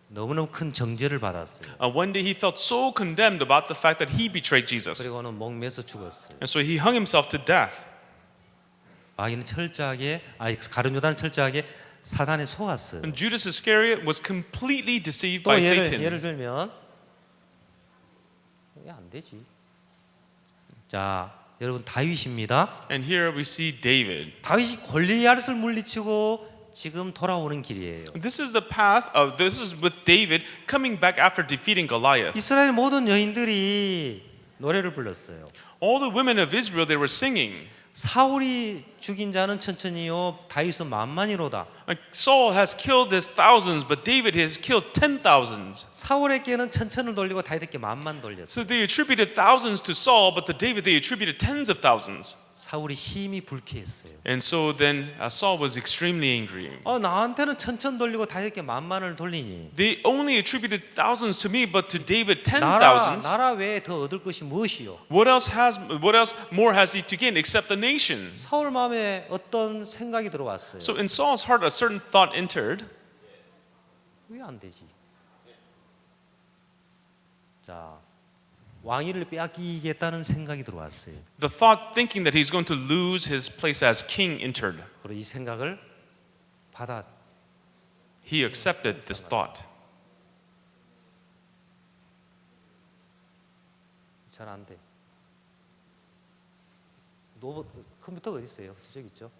너무너무 큰 정죄를 받았어요.
One day he felt so condemned about the fact that he betrayed Jesus.
그리고는 목매서 죽었어요.
And so he hung himself to death.
마귀는 철저하게, 가룟 유다는 철저하게 사단에 속았어요.
And Judas Iscariot was completely deceived
또
by
예를
Satan.
들면 이게 안 되지. 자, 여러분 다윗입니다.
And here we see David.
다윗이 골리앗을 물리치고 지금 돌아오는 길이에요.
This is with David coming back after defeating Goliath.
이스라엘 모든 여인들이 노래를 불렀어요.
All the women of Israel, they were singing.
사울이 죽인 자는 천천히요, 다윗은 만만이로다.
Like Saul has killed his thousands, but David has killed 10,000s.
사울에게는 천천을 돌리고 다윗에게 만만 돌렸어요.
So they attributed thousands to Saul, but to David they attributed tens of thousands.
사울이 심히 불쾌했어요.
And so then Saul was extremely angry.
나한테는 천천 돌리고 다윗에게 만만을 돌리니
They only attributed thousands to me, but to David 10,000s.
나라 외에 더 얻을 것이 무엇이요?
What else more has he to gain except the nation?
사울 마음에 어떤 생각이 들어왔어요.
So in Saul's heart a certain thought entered.
왜 안 되지? 자, 왕위를 빼앗기겠다는 생각이 들어왔어요.
The thought thinking that he's going to lose his place as king entered.
그리고 이 생각을 받아
He accepted this thought.
잘 안 돼. 컴퓨터가 어디 있어요? 저기 있죠.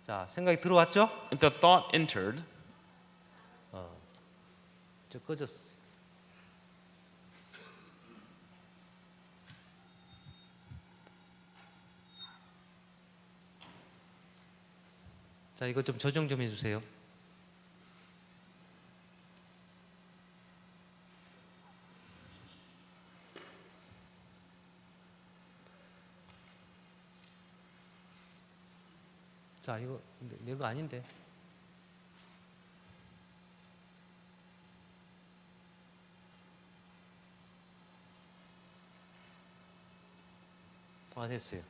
자, 생각이 들어왔죠?
The thought entered.
저 꺼졌어. 자, 이거 좀 조정 좀 해주세요. 자, 이거 내 거 아닌데. 됐어요.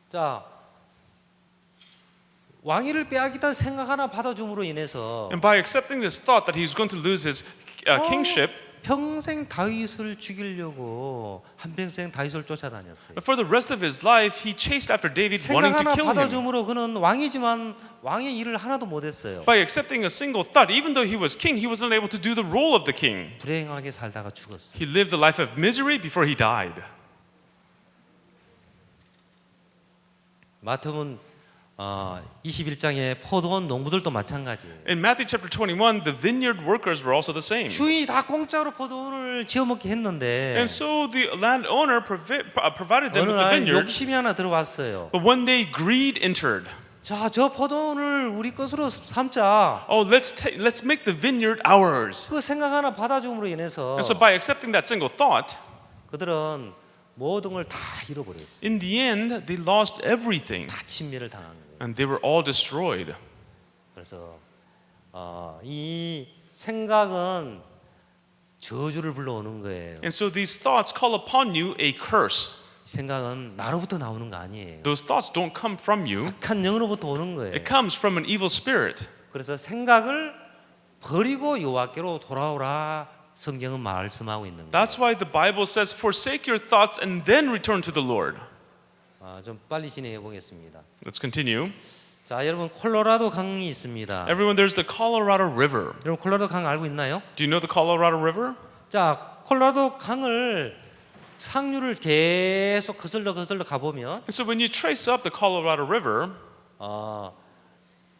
자, 왕위를 빼앗기다는 생각 하나 받아줌으로 인해서
And by accepting this thought that he's going to lose his kingship,
평생 다윗을 죽이려고 한평생 다윗을 쫓아다녔어요.
for the rest of his life, he chased after David, wanting
생각
to
하나
kill him.
받아줌으로 그는 왕이지만 왕의 일을 하나도 못했어요.
By accepting a single thought, even though he was king, he wasn't able to do the role of the king.
불행하게 살다가 죽었어요.
He lived a life of misery before he died.
마태복음 21장의 포도원 농부들도 마찬가지예요.
In Matthew chapter 21, the vineyard workers were also the same.
주인이 다 공짜로 포도원을 지어먹게 했는데
And so the landowner provided them
어느
with the
날
vineyard.
욕심이 하나 들어왔어요.
But one day greed entered.
자, 저 포도원을 우리 것으로 삼자.
Oh, let's make the vineyard ours.
그 생각 하나 받아줌으로 인해서
And so by accepting that single thought,
그들은 모든 걸 다 잃어버렸어요.
in the end, they lost everything.
다 침멸을 당한 거예요.
And they were all destroyed.
그래서 이 생각은 저주를 불러오는 거예요.
And so these thoughts call upon you a curse.
이 생각은 나로부터 나오는 거 아니에요.
Those thoughts don't come from you.
악한 영으로부터 오는 거예요.
It comes from an evil spirit.
그래서 생각을 버리고 여호와께로 돌아오라 성경은 말씀하고 있는 거예요.
That's why the Bible says, forsake your thoughts and then return to the Lord.
좀 빨리 진행해 보겠습니다.
Let's continue.
자, 여러분 콜로라도 강이 있습니다.
Everyone, there's the Colorado River.
여러분 콜로라도 강 알고 있나요?
Do you know the Colorado River?
자, 콜로라도 강을 상류를 계속 거슬러 가보면
And so when you trace up the Colorado River,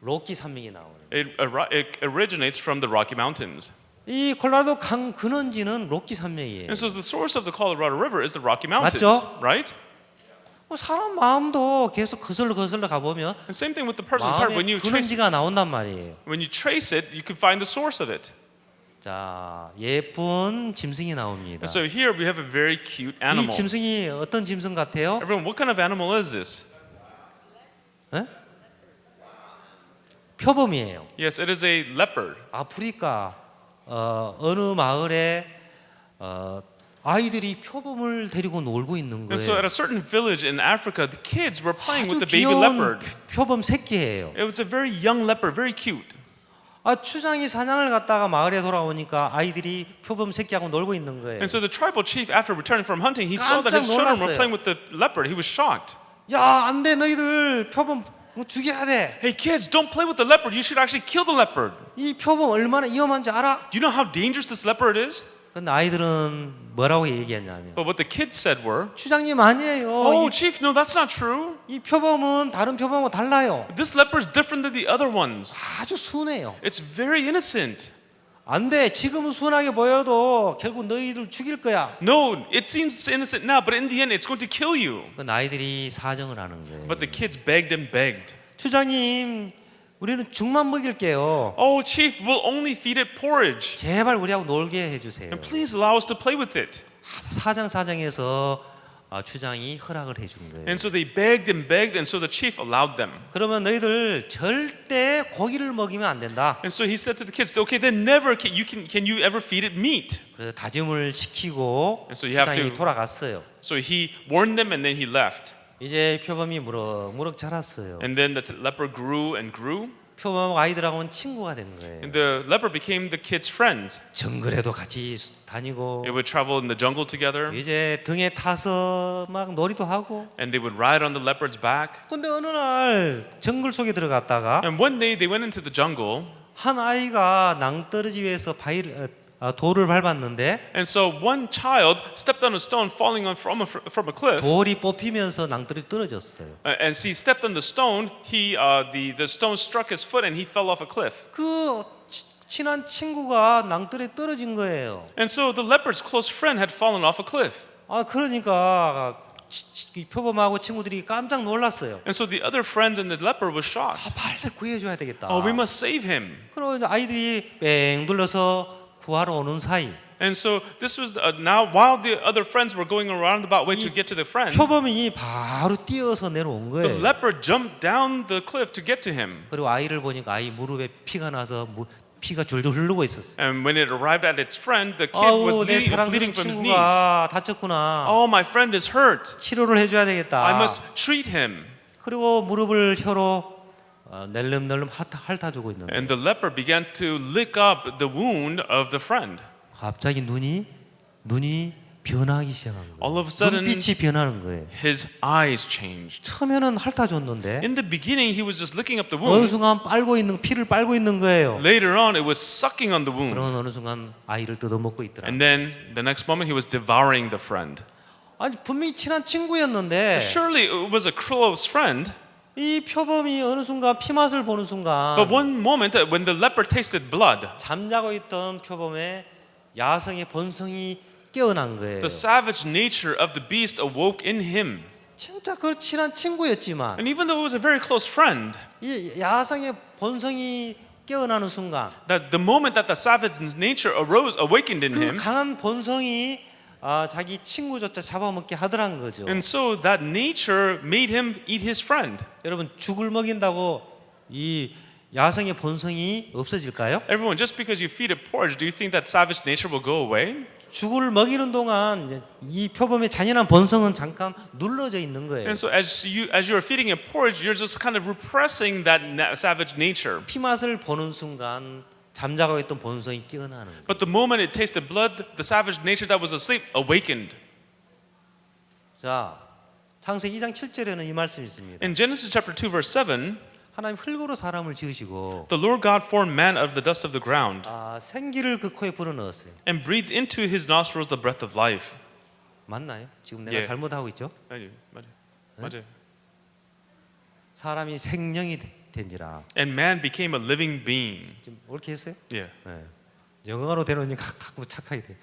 로키 산맥이 나오는.
it originates from the Rocky Mountains.
이 콜로라도 강 근원지는 로키 산맥이에요.
And so the source of the Colorado River is the Rocky Mountains,
맞죠?
right?
사람 마음도 계속 거슬러 가보면
And same thing with the person's heart. When
마음의
you trace
근원지가 나온단 말이에요.
it, you can find the source of it.
자, 예쁜 짐승이 나옵니다.
And so here we have a very cute
이
animal.
짐승이 어떤 짐승 같아요?
Everyone, what kind of animal is this?
에? 표범이에요.
Yes, it is a leopard.
아프리카 어느 마을에 아이들이 표범을 데리고 놀고 있는
And so
거예요.
at a certain village in Africa, the kids were playing
아주
with the baby
귀여운
leopard.
표범 새끼예요.
It was a very young leopard, very cute.
추장이 사냥을 갔다가 마을에 돌아오니까 아이들이 표범 새끼하고 놀고 있는 거예요.
And so the tribal chief, after returning from hunting, he saw that his
깜짝
children were
놀랐어요.
playing with the leopard. He was shocked.
야, 안 돼. 너희들 표범 죽여야 돼.
Hey kids, don't play with the leopard. You should actually kill the leopard.
이 표범 얼마나 위험한지 알아?
Do you know how dangerous this leopard is?
근데 아이들은 뭐라고 얘기했냐면
But what the kids said were,
추장님 아니에요.
"Oh, chief, no, that's not true.
이 표범은 다른 표범하고 달라요.
This leopard is different than the other ones.
아주 순해요.
It's very innocent.
안 돼. 지금은 순하게 보여도 결국 너희들 죽일 거야.
No, it seems innocent now, but in the end, it's going to kill you."
그 아이들이 사정을 하는 거예요.
But the kids begged and begged.
추장님, 우리는 죽만 먹일게요.
"Oh, chief, we'll only feed it porridge.
제발 우리하고 놀게 해주세요.
And please allow us to play with it."
사정에서 추장이 허락을 해준 거예요.
And so they begged and begged, and so the chief allowed them.
그러면 너희들 절대 고기를 먹이면 안 된다.
And so he said to the kids, "Okay, then never can you ever feed it meat?"
그래서 다짐을 시키고
And so you have
추장이
to-
돌아갔어요.
So he warned them, and then he left.
이제 표범이 무럭무럭 자랐어요.
And then the leopard grew and grew.
표범하고 아이들하고는 친구가 된 거예요.
And the leper became the kid's friends.
정글에도 같이 다니고
They would travel in the jungle together,
이제 등에 타서 막 놀이도 하고.
and they would ride on the leopard's back.
근데 어느 날 정글 속에 들어갔다가
And one day they went into the jungle,
한 아이가 낭떠러지 위에서 돌을 밟았는데
and so one child stepped on a stone falling from a cliff.
돌이 뽑히면서 낭떠러지 떨어졌어요.
As he stepped on the stone, the stone struck his foot and he fell off a cliff.
그 친한 친구가 낭떠러지 떨어진 거예요.
And so the leopard's close friend had fallen off a cliff.
그러니까 이 표범하고 친구들이 깜짝 놀랐어요.
And so the other friends and the leper was shocked.
빨리 구해줘야 되겠다.
Oh, we must save him.
그리고 이제 아이들이 뺑 둘러서 구하러 오는 사이
And so this was now while the other friends were going around about way to get to the friend,
표범이 바로 뛰어서 내려온
the
거예요.
leper jumped down the cliff to get to him.
그리고 아이를 보니까 아이 무릎에 피가 나서 피가 줄줄 흐르고 있었어요.
And when it arrived at its friend, the kid was
내
bleeding
사랑스러운
from his knees.
친구가 다쳤구나.
Oh, my friend is hurt.
치료를 해줘야
I
되겠다.
must treat him.
그리고 무릎을 혀로 낼름낼름 핥아주고 있는데
And the leper began to lick up the wound of the friend.
갑자기 눈이 변하기 시작한 거예요.
All of a sudden,
눈빛이 변하는 거예요.
his eyes changed.
처음에는 핥아줬는데
In the beginning, he was just licking up the
어느
wound.
순간 피를 빨고 있는 거예요.
Later on, it was sucking on the wound.
그러면 어느 순간 아이를 뜯어먹고 있더라.
And then the next moment, he was devouring the friend.
아니 분명히 친한 친구였는데
Surely it was a close friend.
이 표범이 어느 순간 피 맛을 보는 순간
But one moment, when the leper tasted blood,
잠자고 있던 표범의 야성의 본성이 깨어난 거예요.
the savage nature of the beast awoke in him.
진짜 그 친한 친구였지만
And even though it was a very close friend,
이 야성의 본성이 깨어나는 순간
that the moment that the savage nature awakened in
그
him,
강한 본성이 자기 친구조차 잡아먹게 하더란 거죠.
and so that nature made him eat his friend.
여러분 죽을 먹인다고 이 야성의 본성이 없어질까요?
Everyone, just because you feed it porridge, do you think that savage nature will go away?
죽을 먹이는 동안 이제 이 표범의 잔인한 본성은 잠깐 눌러져 있는 거예요.
And so as you are feeding it porridge, you're just kind of repressing that savage nature.
피 맛을 보는 순간 잠자고 있던 본성이 깨어나는 거예요.
But the moment it tasted blood, the savage nature that was asleep awakened.
자, 창세기 2장 7절에는 이 말씀이 있습니다.
In Genesis chapter 2 verse 7,
하나님 흙으로 사람을 지으시고
the Lord God formed man out of the dust of the ground
생기를 그 코에 불어넣었어요.
and breathed into his nostrils the breath of life.
맞나요? 지금 내가
예.
잘못하고 있죠?
맞아요.
사람이 생명이 된지라.
And man became a living being.
지금 옳게 했어요?
Yeah.
네. 영어로 되놓으니까 가끔 착하게 돼요.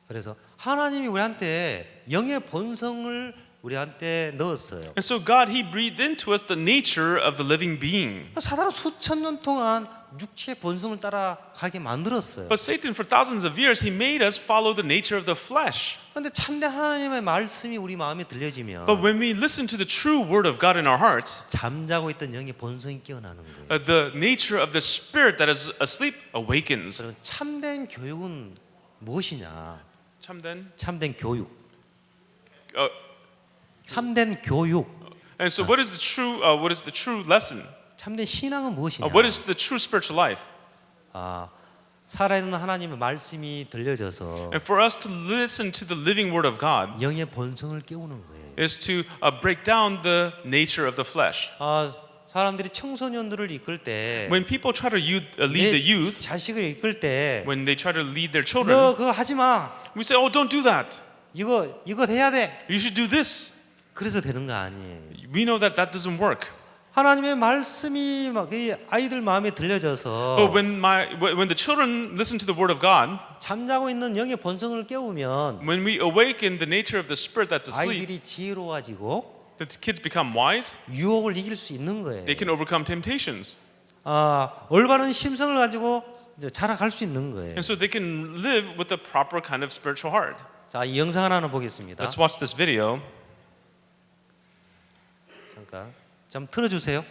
그래서 하나님이 우리한테 영의 본성을 우리한테 넣었어요.
And so God, He breathed into us the nature of the living being.
사단은 수천 년 동안 육체의 본성을 따라가게 만들었어요.
But Satan, for thousands of years, he made us follow the nature of the flesh.
그런데 참된 하나님의 말씀이 우리 마음에 들려지면
But when we listen to the true word of God in our hearts,
잠자고 있던 영의 본성이 깨어나는 거예요.
the nature of the spirit that is asleep awakens.
그럼 참된 교육은 무엇이냐?
참된.
참된 교육. 참된 교육.
And so, what is the true lesson?
참된 신앙은 무엇이냐?
What is the true spiritual life?
살아있는 하나님의 말씀이 들려져서
And for us to listen to the living word of God
영의 본성을 깨우는 거예요.
is to break down the nature of the flesh.
사람들이 청소년들을 이끌 때,
When people try to lead the youth,
자식을 이끌 때,
when they try to lead their
너
children,
그거 하지 마.
we say, "Oh, don't do that.
이거 해야 돼.
You should do this."
그래서 되는 거 아니에요.
We know that that doesn't work.
하나님의 말씀이 막 이 아이들 마음에 들려져서
But when the children listen to the word of God,
잠자고 있는 영의 본성을 깨우면
when we awaken the nature of the spirit that's asleep,
아이들이 지혜로워지고
the kids become wise.
유혹을 이길 수 있는 거예요.
They can overcome temptations,
올바른 심성을 가지고 이제 자라갈 수 있는 거예요.
and so they can live with the proper kind of spiritual heart.
자, 이 영상 하나는 보겠습니다.
Let's watch this video.
잠깐 좀 틀어주세요.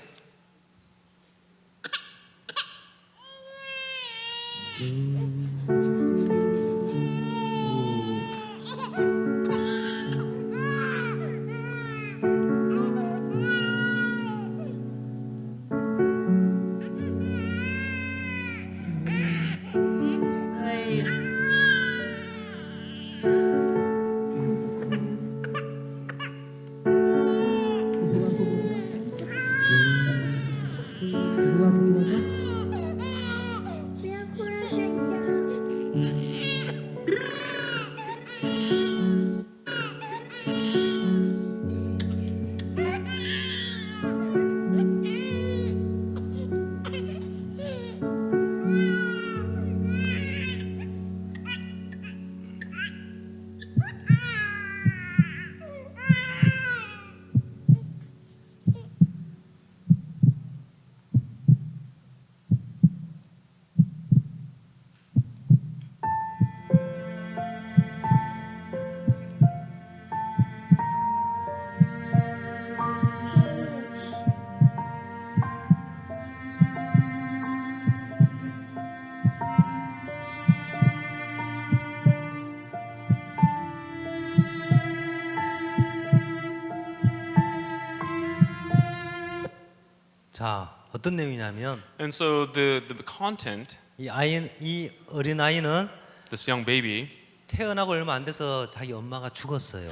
어떤 내용이냐면
And so the content,
이 어린 아이는
this young baby,
태어나고 얼마 안 돼서 자기 엄마가 죽었어요.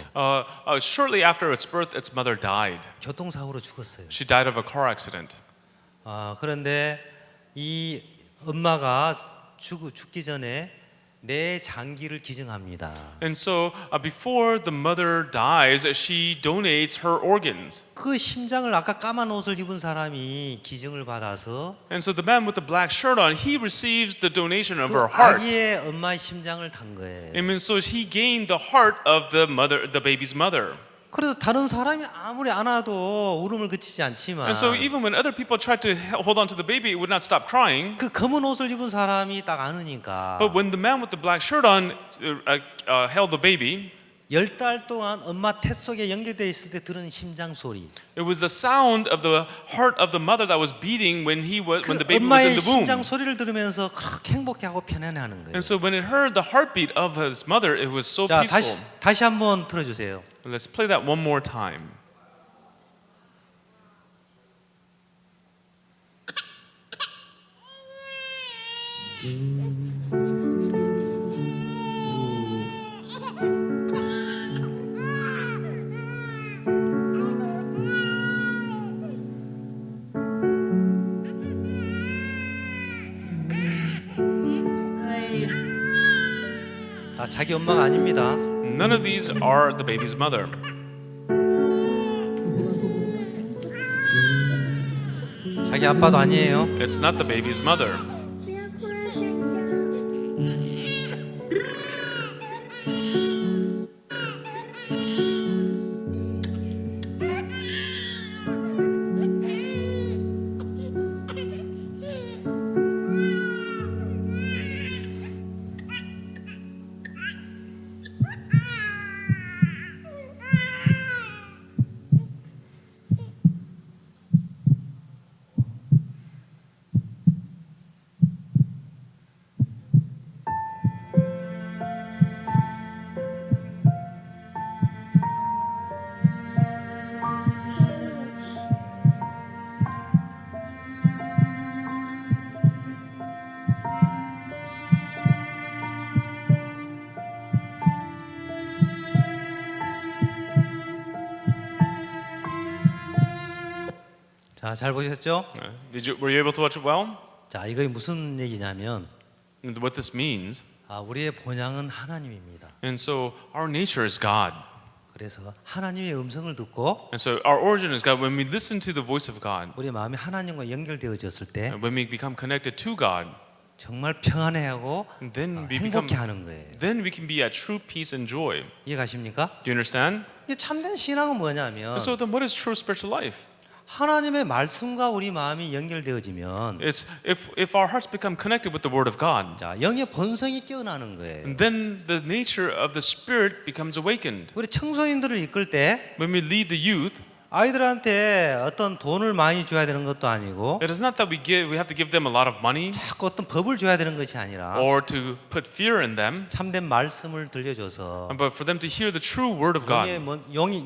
shortly after its birth, its mother died.
교통사고로 죽었어요.
She died of a car accident.
그런데 이 엄마가 죽기 전에 내 장기를 기증합니다.
And so before the mother dies, she donates her organs.
그 심장을 아까 까만 옷을 입은 사람이 기증을 받아서
And so the man with the black shirt on, he receives the donation of
그
her heart.
아기의 엄마의 심장을 단 거예요.
And so he gained the heart of the mother, the baby's mother.
그래서 다른 사람이 아무리 안아도 울음을 그치지 않지만
And so even when other people tried to hold on to the baby, it would not stop crying.
그 검은 옷을 입은 사람이 딱 안으니까
But when the man with the black shirt on held the baby,
10달 동안 엄마 태 속에 연결되어 있을 때 들은 심장 소리.
it was the sound of the heart of the mother that was beating when
그
the baby was
엄마의
in the womb.
심장 소리를 들으면서 그렇게 행복해하고 편안해하는 거예요.
And so when it heard the heartbeat of his mother, it was so
자,
peaceful.
다시 한번 틀어주세요.
Let's play that one more time.
다 자기 엄마가 아닙니다.
None of these are the baby's mother.
자기 아빠도 아니에요.
It's not the baby's mother.
자, 잘 보셨죠?
Were you able to watch it well?
자, 이거 무슨 얘기냐면
And what this means.
우리의 본향은 하나님입니다.
And so our nature is God.
그래서 하나님의 음성을 듣고
And so our origin is God. When we listen to the voice of God,
우리 마음이 하나님과 연결되어졌을 때
when we become connected to God,
정말 평안해하고
then we become,
행복해하는 거예요.
then we can be at true peace and joy.
이해가십니까?
Do you understand?
이 참된 신앙은 뭐냐면
And so then, what is true spiritual life?
하나님의 말씀과 우리 마음이 연결되어지면
It's if our hearts become connected with the Word of God,
자, 영의 본성이 깨어나는 거예요.
and then the nature of the Spirit becomes awakened.
우리 청소년들을 이끌 때
When we lead the youth,
아이들한테 어떤 돈을 많이 줘야 되는 것도 아니고
it is not that we have to give them a lot of money
자꾸 어떤 법을 줘야 되는 것이 아니라
or to put fear in them,
참된 말씀을 들려줘서
but for them to hear the true Word of God.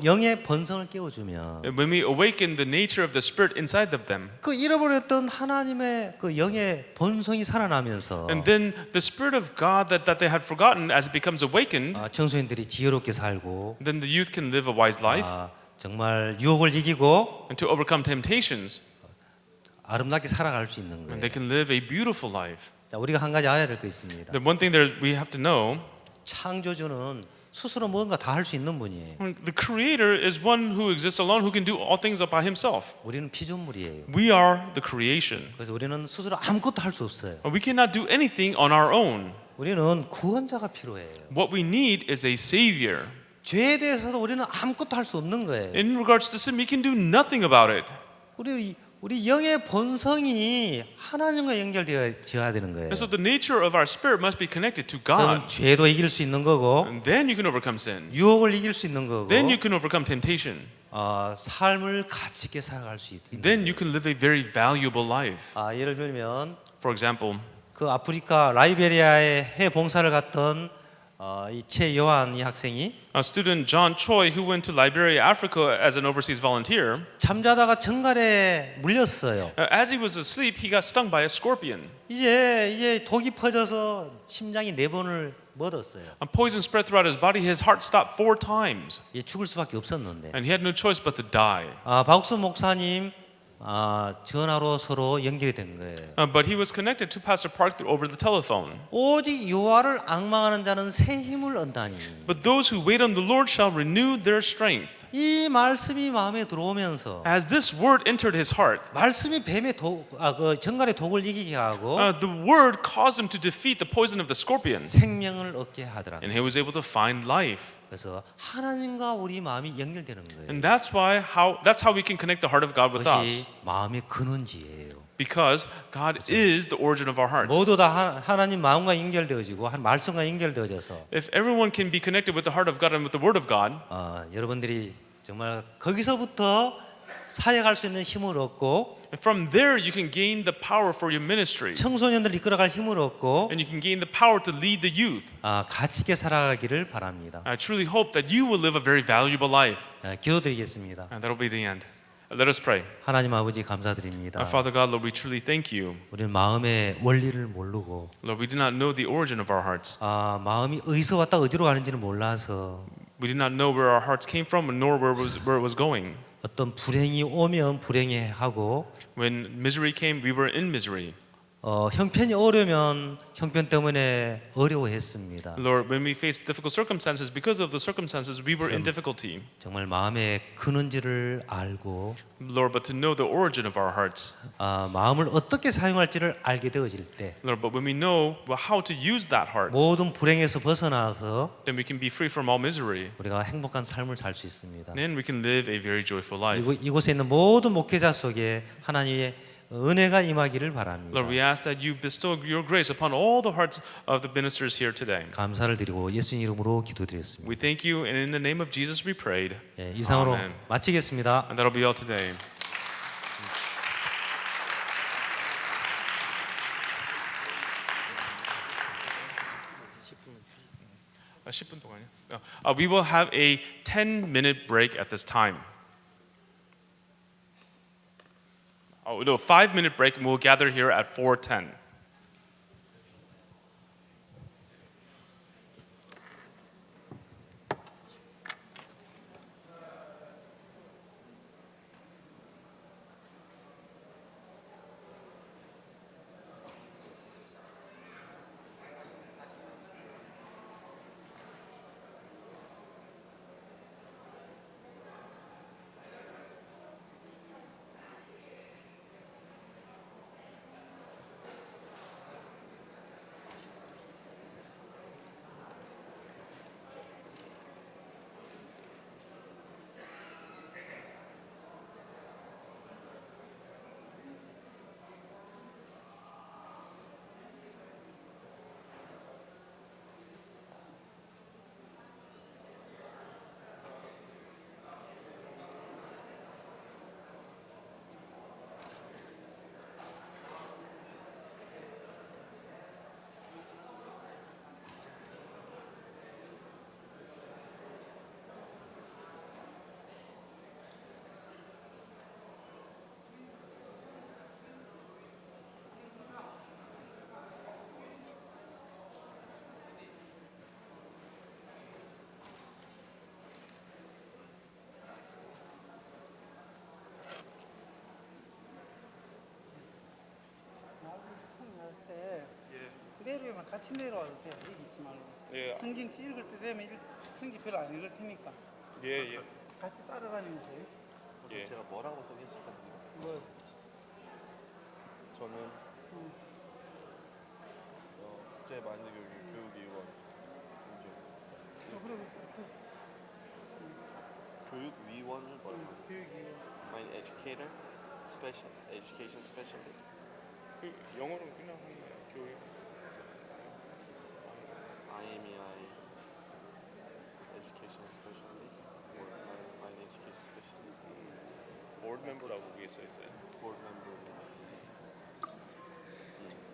영의 본성을 깨워주면
When we awaken the nature of the Spirit inside of them,
그 잃어버렸던 하나님의 그 영의 본성이 살아나면서
and then the Spirit of God that they had forgotten, as it becomes awakened,
청소년들이 지혜롭게 살고
then the youth can live a wise life
정말 유혹을 이기고
and to overcome temptations,
아름답게 살아갈 수 있는 거예요.
and they can live a beautiful life.
자, 우리가 한 가지 알아야 될 거 있습니다.
The one thing that we have to know,
창조주는 스스로 뭔가 다 할 수 있는 분이에요.
the Creator is one who exists alone, who can do all things by Himself.
우리는 피조물이에요.
We are the creation.
그래서 우리는 스스로 아무것도 할 수 없어요.
We cannot do anything on our own.
우리는 구원자가 필요해요.
What we need is a Savior.
죄에 대해서도 우리는 아무것도 할 수 없는 거예요.
In regards to sin, we can do nothing about it.
우리 영의 본성이 하나님과 연결되어야 되는 거예요.
And so the nature of our spirit must be connected to
그러면
God.
죄도 이길 수 있는 거고,
And then you can overcome sin.
유혹을 이길 수 있는 거고,
Then you can overcome temptation.
삶을 가치 있게 살아갈 수 있는
Then
거예요.
you can live a very valuable life.
예를 들면
For example,
그 아프리카 라이베리아에 해 봉사를 갔던 이 최요한 이 학생이
Student John Choi, who went to Liberia, Africa as an overseas volunteer,
잠자다가 정갈에 물렸어요.
as he was asleep, he got stung by a scorpion.
이제 독이 퍼져서 심장이 4번을 멎었어요.
Poison spread throughout his body. His heart stopped 4 times,
죽을 수밖에 없었는데
and he had no choice but to die.
박수 목사님 전화로 서로 연결이 된 거예요.
But he was connected to Pastor Park over the telephone.
오직 여호와를 앙망하는 자는 새 힘을 얻다니.
But those who wait on the Lord shall renew their strength.
이 말씀이 마음에 들어오면서
As this word entered his heart,
말씀이 뱀의 그 정갈의 독을 이기게 하고
the word caused him to defeat the poison of the scorpion,
생명을 얻게 하더라.
and he was able to find life.
그래서 하나님과 우리 마음이 연결되는 거예요.
And that's how we can connect the heart of God with
그것이
us,
마음의 근원지예요.
because God is the origin of our hearts.
모두 다 하나님 마음과 연결되어지고 한 말씀과 연결되어져서
If everyone can be connected with the heart of God and with the word of God,
여러분들이 정말 거기서부터 사역할 수 있는 힘을 얻고
from there you can gain the power for your ministry,
청소년들 이끌어갈 힘을 얻고
and you can gain the power to lead the youth.
가치 있게 살아가기를 바랍니다.
I truly hope that you will live a very valuable life.
기도드리겠습니다.
And that'll be the end. Let us pray.
하나님 아버지 감사드립니다.
Father God, Lord, we truly thank you.
우리는 마음의 원리를 모르고
Lord, we do not know the origin of our hearts.
마음이 어디서 왔다 어디로 가는지를 몰라서
We did not know where our hearts came from, nor where it was going.
어떤 불행이 오면 불행해하고
When misery came, we were in misery.
형편이 어려우면 형편 때문에 어려워했습니다.
Lord, when we faced difficult circumstances, because of the circumstances, we were in difficulty.
정말 마음의 근원지를 알고
Lord, but to know the origin of our hearts.
마음을 어떻게 사용할지를 알게 되어질 때
Lord, but when we know how to use that heart,
모든 불행에서 벗어나서
then we can be free from all misery.
우리가 행복한 삶을 살 수 있습니다.
Then we can live a very joyful life.
이곳에 있는 모든 목회자 속에 하나님의 은혜가 임하기를 바랍니다.
Lord, we ask that you bestow your grace upon all the hearts of the ministers here today.
감사를 드리고 예수님 이름으로 기도드렸습니다.
We thank you, and in the name of Jesus we prayed.
이상으로
Amen.
마치겠습니다.
And that'll be all today. We will have a 10-minute break at this time. Oh no, 5-minute break, and we'll gather here at 4:10.
내려면 같이 내려와도 돼. 여기 있지 말고.
예.
성경 읽을 때 되면 성경 별로 안 읽을 테니까
예.
같이 따라다니면서요.
예.
제가 뭐라고 소개시켰는지
뭐
저는 국제만주교육 교육위원 교육위원을 뭐라고?
교육이
I'm an educator, education specialist.
그 영어로 그냥 하는 거예요. 교육.
IMEI education specialist or I'm an education specialist.
보드 멤버라고 위에 써 있어요.
board member.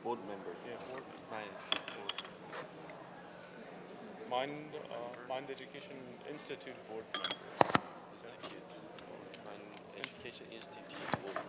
board member.
예, 보드.
Board.
Mind Education Institute board member.
Mind Education Institute board.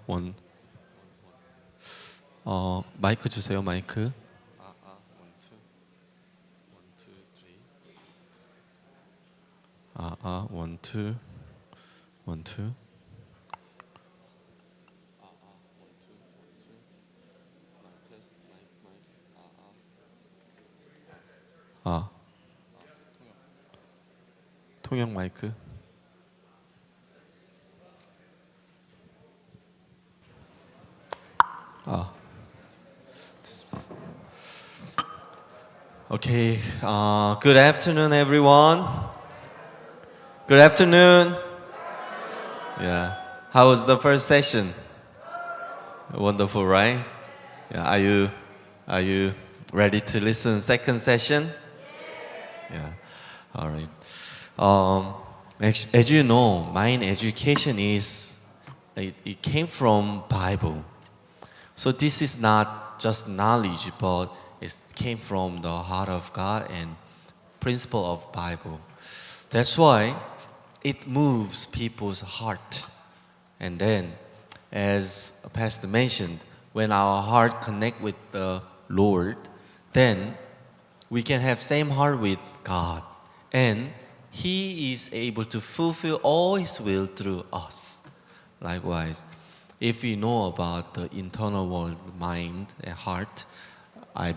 원. 마이크 주세요, 마이크. 원, 투, 쓰리. 원, 투, 원, 투. 통역 마이크. Okay. Good afternoon, everyone. Good afternoon. Yeah. How was the first session? Wonderful, right? Yeah. Are you ready to listen second session? Yeah. All right. As you know, mind education it came from Bible. So this is not just knowledge, but it came from the heart of God and principle of Bible. That's why it moves people's heart. And then, as Pastor mentioned, when our heart connect with the Lord, then we can have same heart with God. And He is able to fulfill all His will through us. Likewise, if we know about the internal world, mind and heart,